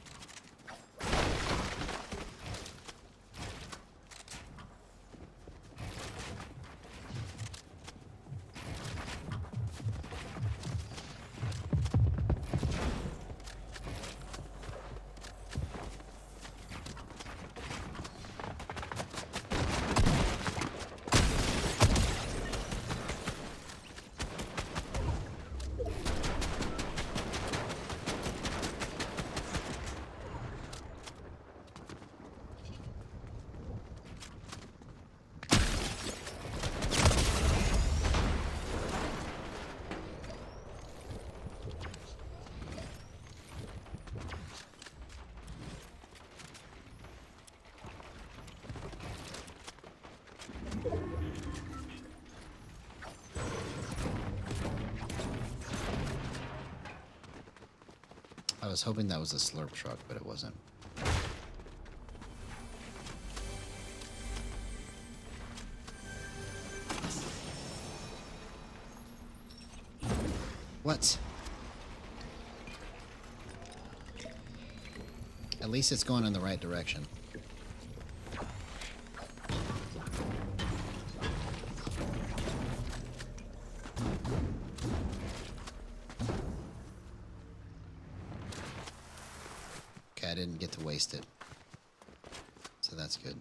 I was hoping that was a slurp truck, but it wasn't. What? At least it's going in the right direction. Okay, I didn't get to waste it. So that's good.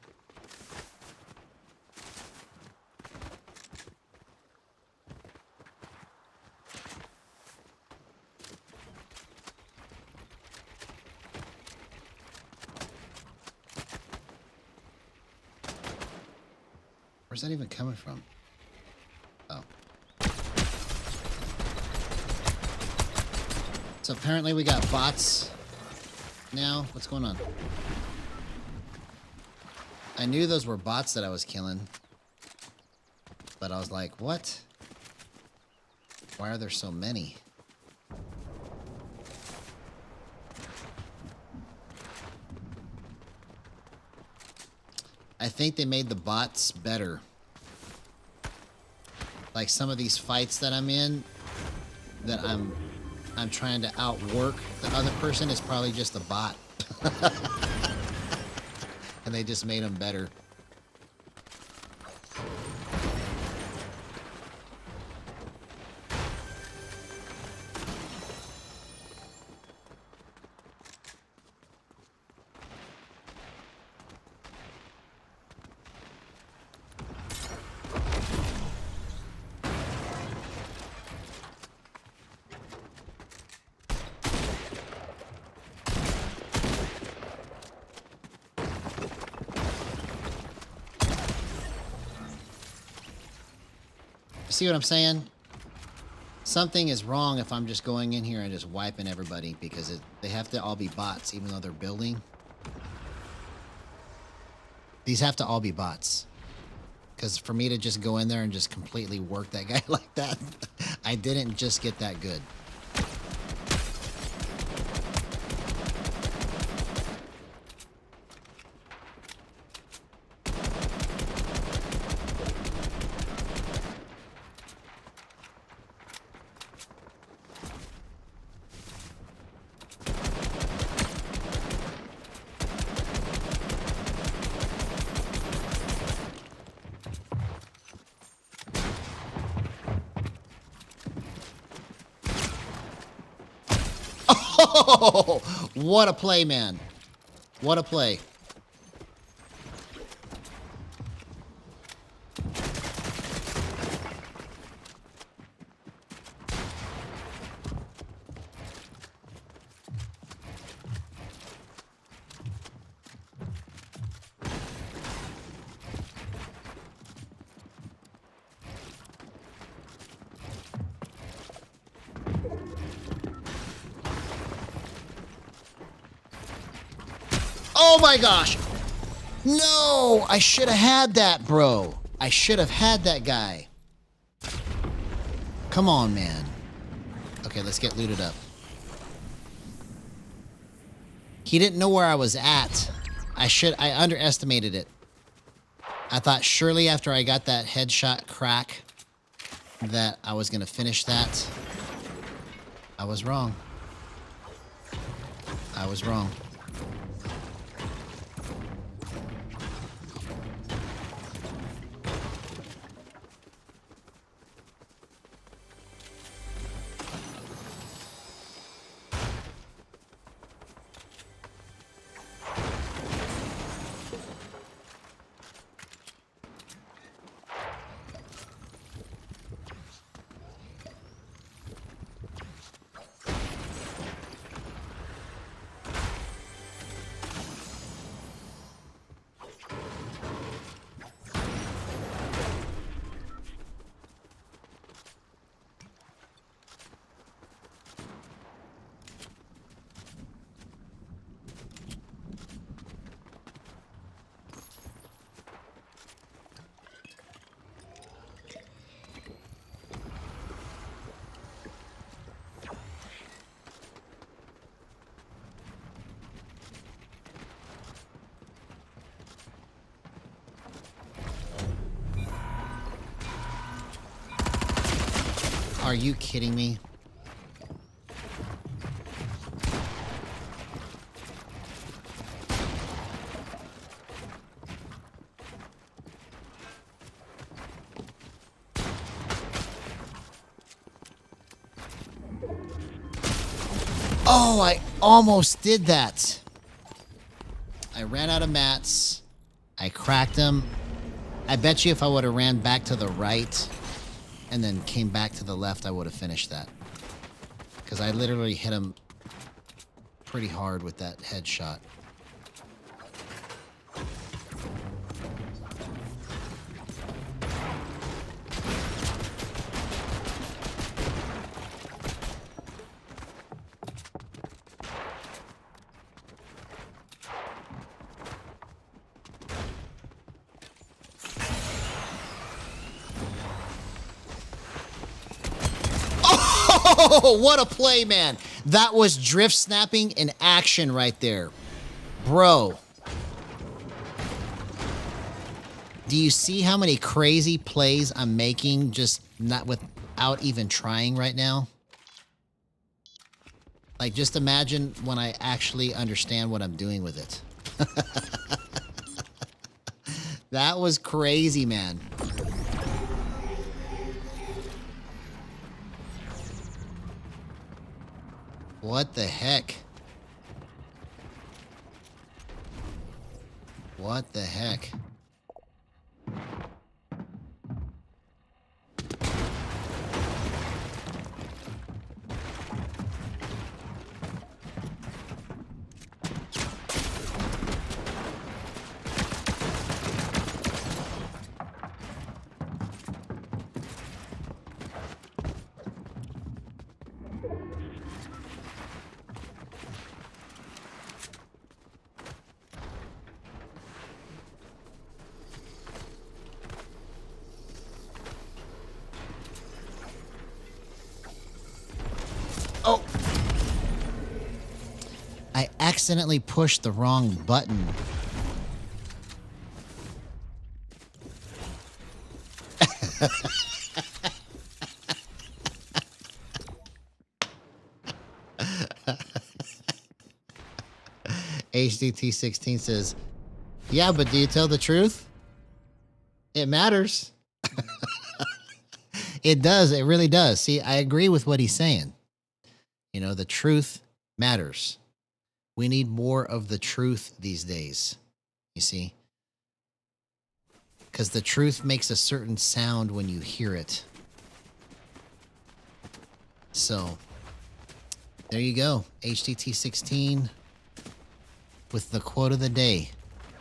Where's that even coming from? Oh. So apparently we got bots now. What's going on? I knew those were bots that I was killing. But I was like, what? Why are there so many? I think they made the bots better. Like some of these fights that I'm in, that I'm trying to outwork the other person, is probably just a bot. And they just made them better. See what I'm saying? Something is wrong if I'm just going in here and just wiping everybody, because they have to all be bots, even though they're building. These have to all be bots. Because for me to just go in there and just completely work that guy like that, I didn't just get that good. Oh, what a play, man. What a play. Oh my gosh. No, I should have had that, bro. I should have had that guy. Come on, man. Okay, let's get looted up. He didn't know where I was at. I underestimated it. I thought surely after I got that headshot crack that I was going to finish that. I was wrong. I was wrong. Are you kidding me? Oh, I almost did that. I ran out of mats. I cracked them. I bet you if I would have ran back to the right and then came back to the left, I would have finished that. Because I literally hit him pretty hard with that headshot. Oh, what a play, man. That was drift snapping in action right there. Bro. Do you see how many crazy plays I'm making just not without even trying right now? Like, just imagine when I actually understand what I'm doing with it. That was crazy, man. What the heck? What the heck? accidentally pushed the wrong button. HDT16 says, yeah, but do you tell the truth? It matters. It does. It really does. See, I agree with what he's saying. You know, the truth matters. We need more of the truth these days, you see? Because the truth makes a certain sound when you hear it. So, there you go. HDT16 with the quote of the day.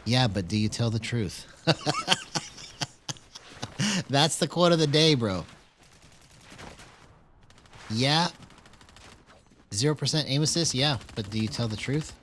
Yeah, but do you tell the truth? That's the quote of the day, bro. Yeah. 0% aim assist? Yeah, but do you tell the truth?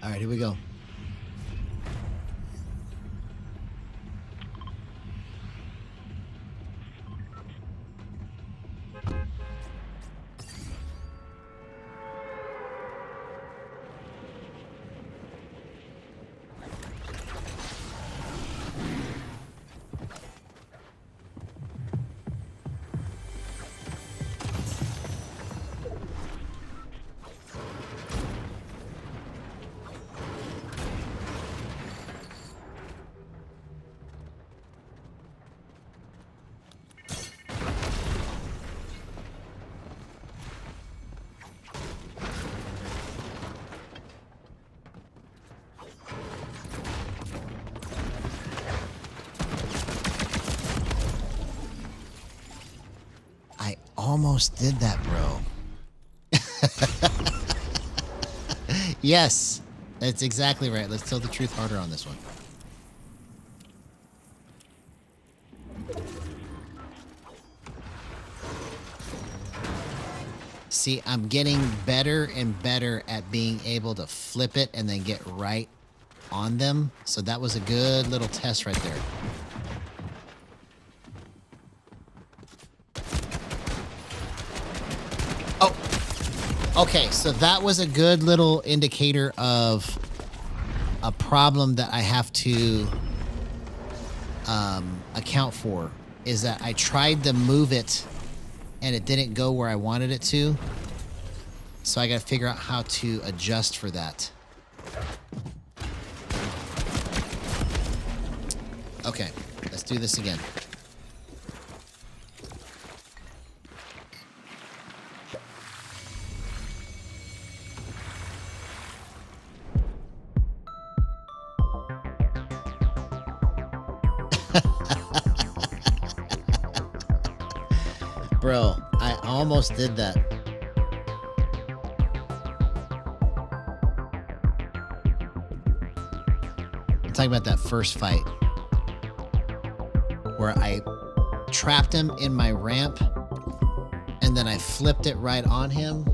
All right, here we go. Almost did that, bro. Yes, that's exactly right. Let's tell the truth harder on this one. See, I'm getting better and better at being able to flip it and then get right on them. So that was a good little test right there. Okay, so that was a good little indicator of a problem that I have to account for, is that I tried to move it and it didn't go where I wanted it to. So I got to figure out how to adjust for that. Okay, let's do this again. Bro, I almost did that. I'm talking about that first fight where I trapped him in my ramp and then I flipped it right on him.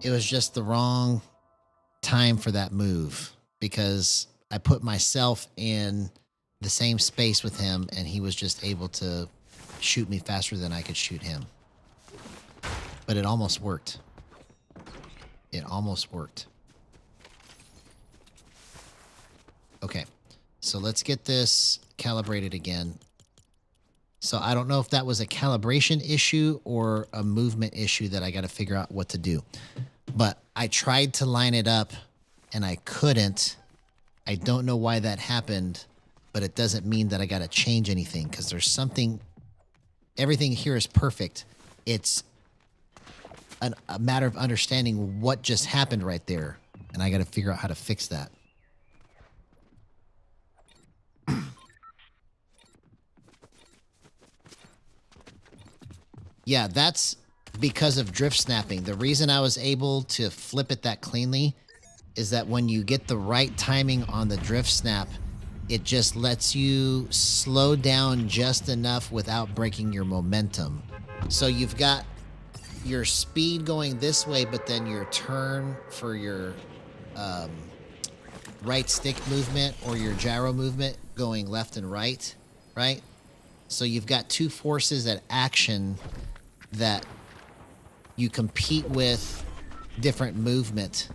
It was just the wrong time for that move because I put myself in the same space with him and he was just able to shoot me faster than I could shoot him. But it almost worked. It almost worked. Okay, so let's get this calibrated again. So I don't know if that was a calibration issue or a movement issue that I got to figure out what to do. But I tried to line it up and I couldn't. I don't know why that happened, but it doesn't mean that I got to change anything because there's something. Everything here is perfect. It's a matter of understanding what just happened right there. And I got to figure out how to fix that. Yeah, that's because of drift snapping. The reason I was able to flip it that cleanly is that when you get the right timing on the drift snap, it just lets you slow down just enough without breaking your momentum. So you've got your speed going this way, but then your turn for your right stick movement or your gyro movement going left and right, right? So you've got two forces at action that you compete with different movement.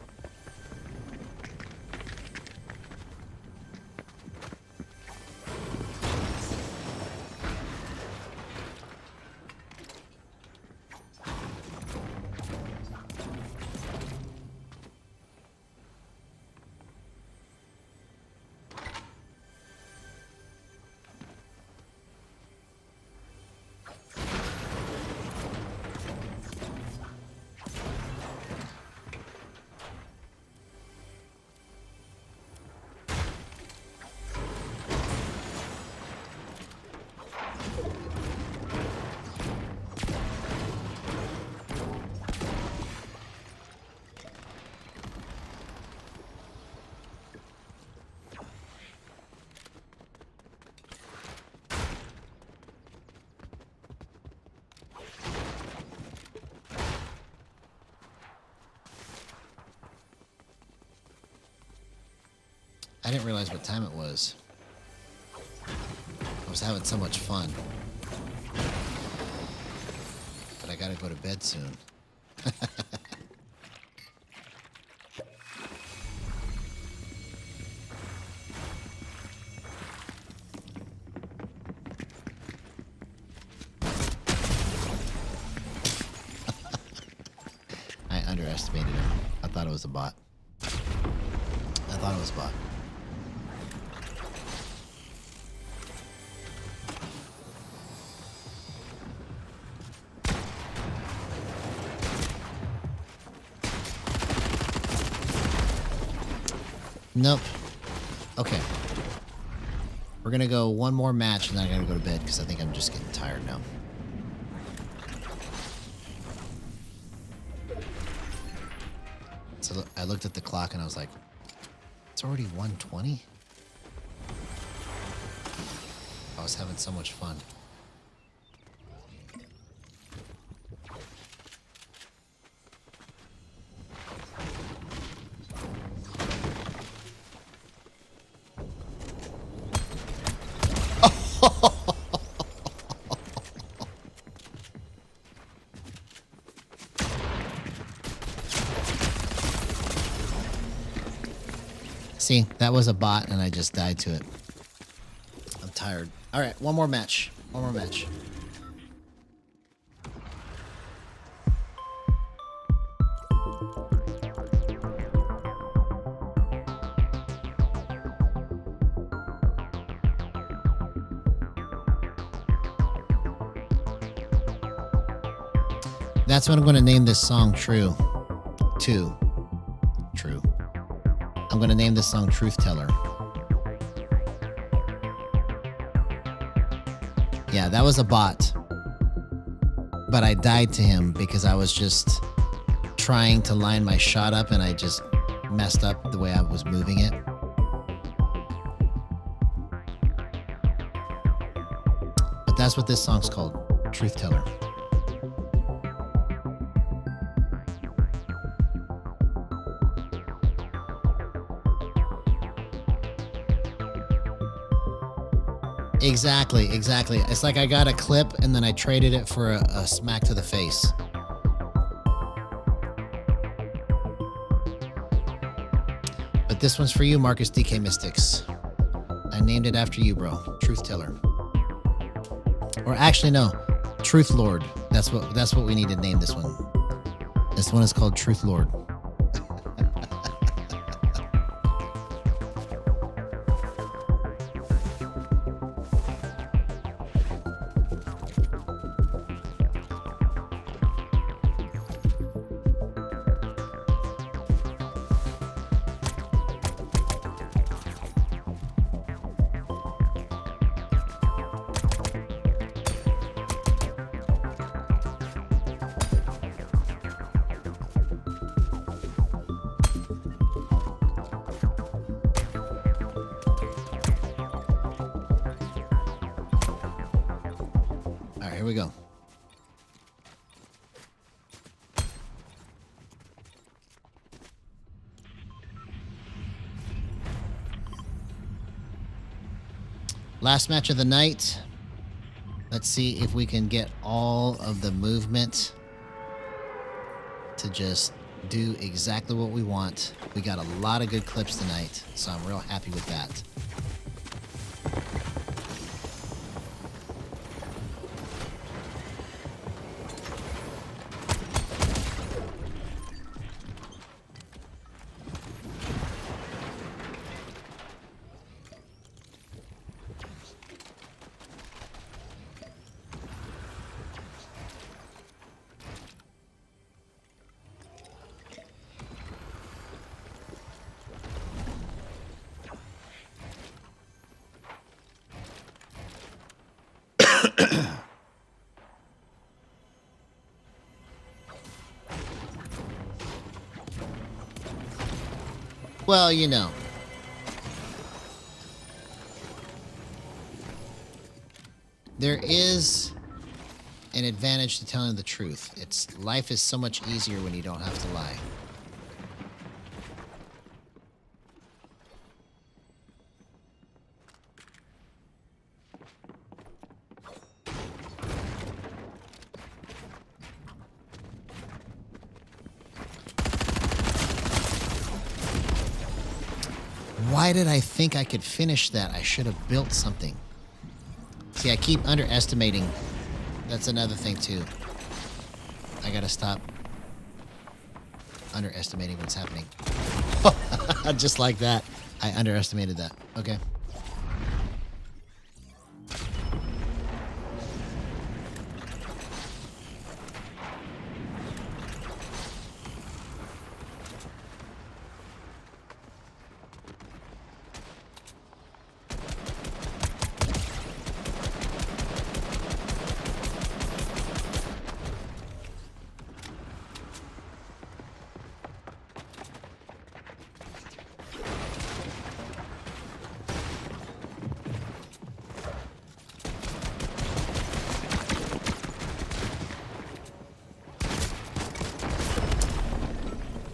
I didn't realize what time it was. I was having so much fun. But I gotta go to bed soon. I underestimated him. I thought it was a bot. I thought it was a bot. Nope. Okay. We're gonna go one more match and then I gotta go to bed because I think I'm just getting tired now. So I looked at the clock and I was like, it's already 1:20? I was having so much fun. See, that was a bot and I just died to it. I'm tired. All right, one more match. One more match. That's what I'm going to name this song True. True. I'm going to name this song Truth Teller. Yeah, that was a bot. But I died to him because I was just trying to line my shot up and I just messed up the way I was moving it. But that's what this song's called, Truth Teller. Exactly. It's like I got a clip and then I traded it for a smack to the face. But this one's for you, Marcus DK Mystics. I named it after you, bro. Truth Teller. Or actually, no. Truth Lord. That's what we need to name this one. This one is called Truth Lord. right, here we go. Last match of the night. Let's see if we can get all of the movement to just do exactly what we want. We got a lot of good clips tonight, so I'm real happy with that. Well, you know. There is an advantage to telling the truth. Life is so much easier when you don't have to lie. Why did I think I could finish that? I should have built something. See, I keep underestimating. That's another thing, too. I gotta stop underestimating what's happening. Just like that. I underestimated that. Okay.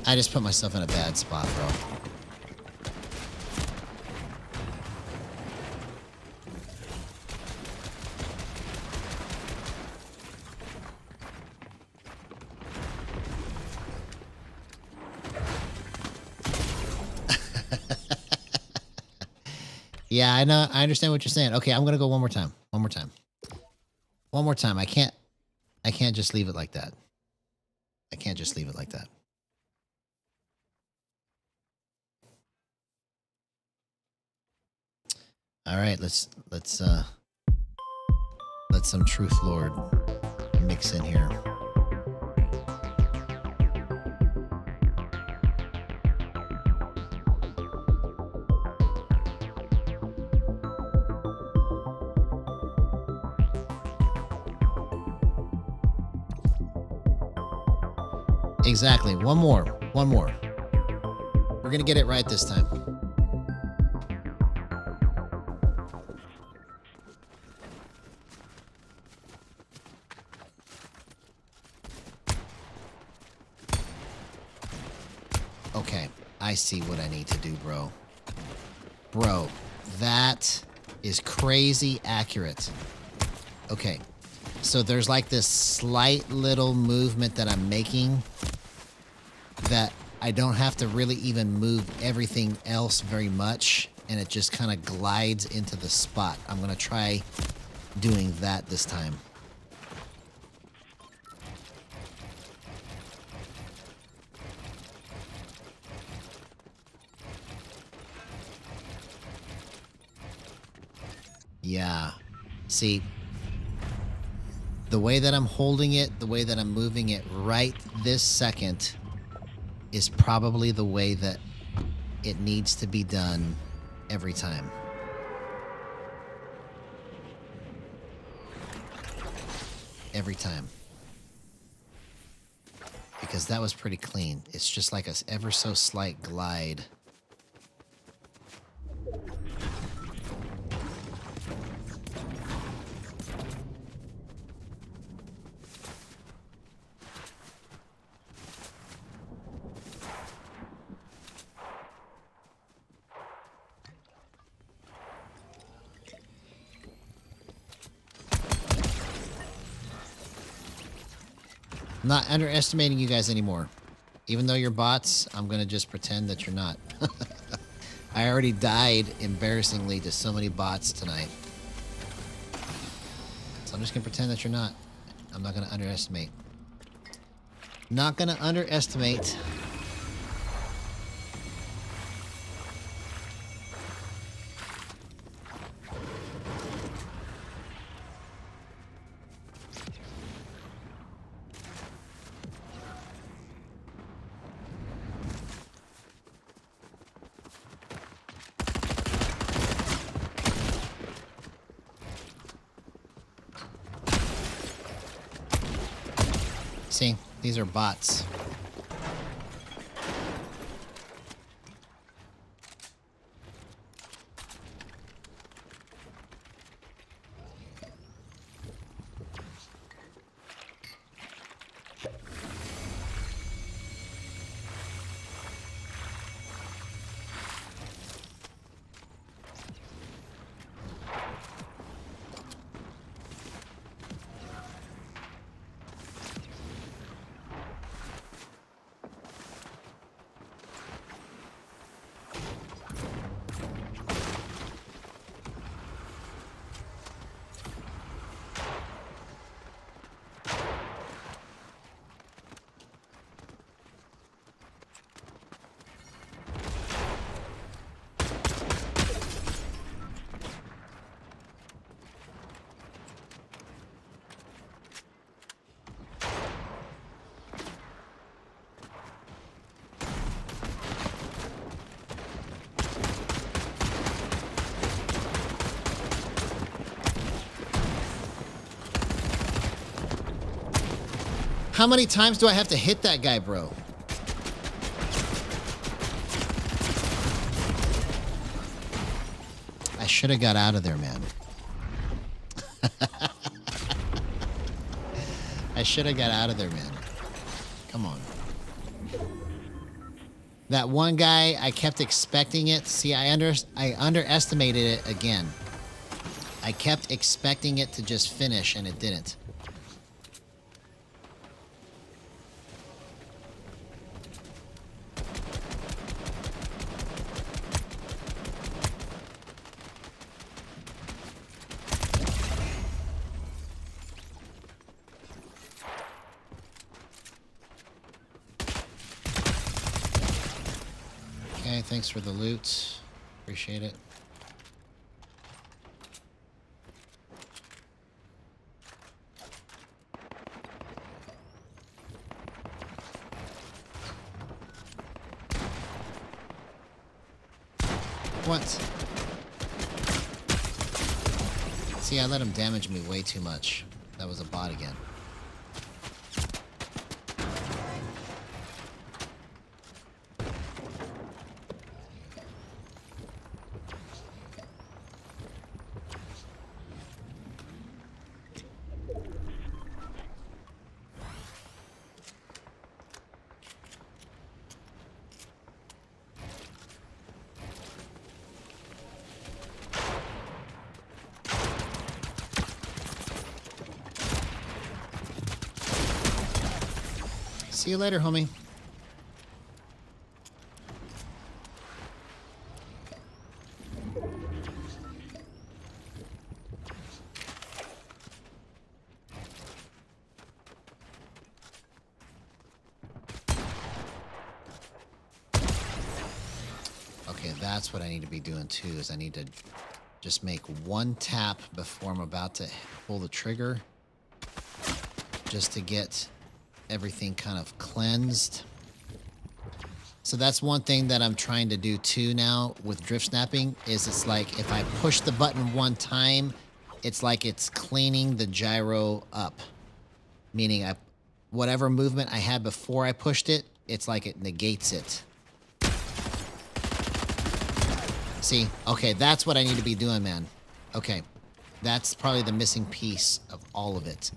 I just put myself in a bad spot, bro. Yeah, I know. I understand what you're saying. Okay, I'm gonna go one more time. One more time. One more time. I can't just leave it like that. I can't just leave it like that. All right, let's let some Truth Lord mix in here. Exactly. One more. One more. We're gonna get it right this time. Okay, I see what I need to do, bro. Bro, that is crazy accurate. Okay, so there's like this slight little movement that I'm making that I don't have to really even move everything else very much, and it just kind of glides into the spot. I'm going to try doing that this time. Yeah. See, the way that I'm holding it, the way that I'm moving it right this second is probably the way that it needs to be done every time. Every time. Because that was pretty clean. It's just like a ever so slight glide. I'm not underestimating you guys anymore. Even though you're bots, I'm going to just pretend that you're not. I already died embarrassingly to so many bots tonight. So I'm just going to pretend that you're not. I'm not going to underestimate. Not going to underestimate. See, these are bots. How many times do I have to hit that guy, bro? I should have got out of there, man. I should have got out of there, man. Come on. That one guy, I kept expecting it. See, I underestimated it again. I kept expecting it to just finish, and it didn't. Okay, thanks for the loot. Appreciate it. What? See, I let him damage me way too much. That was a bot again. See you later, homie. Okay, that's what I need to be doing too, is I need to just make one tap before I'm about to pull the trigger, just to get everything kind of cleansed. So that's one thing that I'm trying to do too now with drift snapping, is it's like if I push the button one time, it's like it's cleaning the gyro up. Meaning whatever movement I had before I pushed it, it's like it negates it. See? Okay, that's what I need to be doing, man. Okay. That's probably the missing piece of all of it,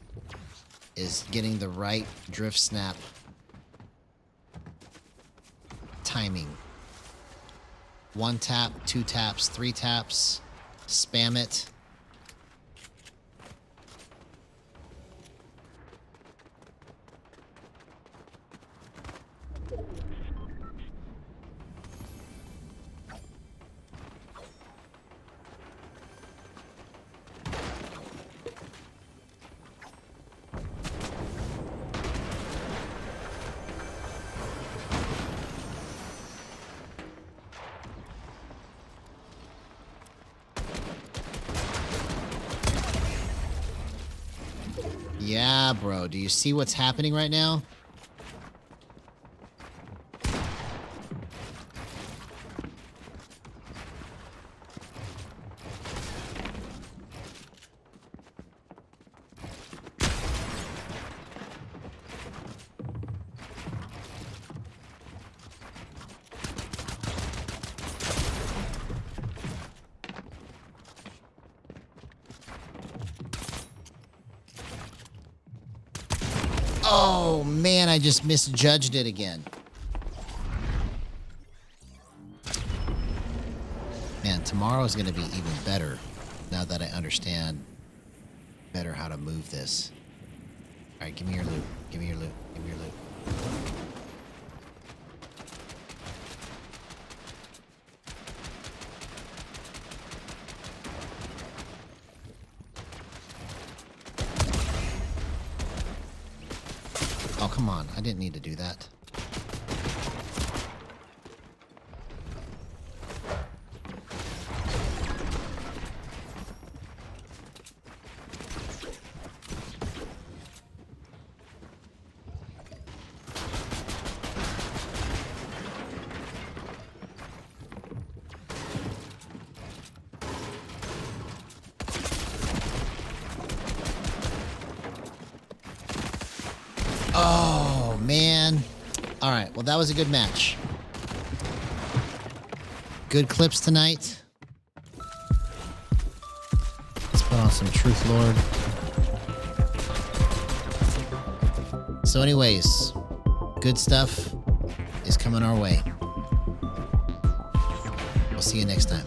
is getting the right drift snap timing. One tap, two taps, three taps. Spam it. Yeah, bro. Do you see what's happening right now? Oh, man, I just misjudged it again. Man, tomorrow is going to be even better now that I understand better how to move this. All right, give me your loot. Give me your loot. Give me your loot. Oh, come on. I didn't need to do that. Oh, man. All right. Well, that was a good match. Good clips tonight. Let's put on some Truth Lord. So anyways, good stuff is coming our way. We'll see you next time.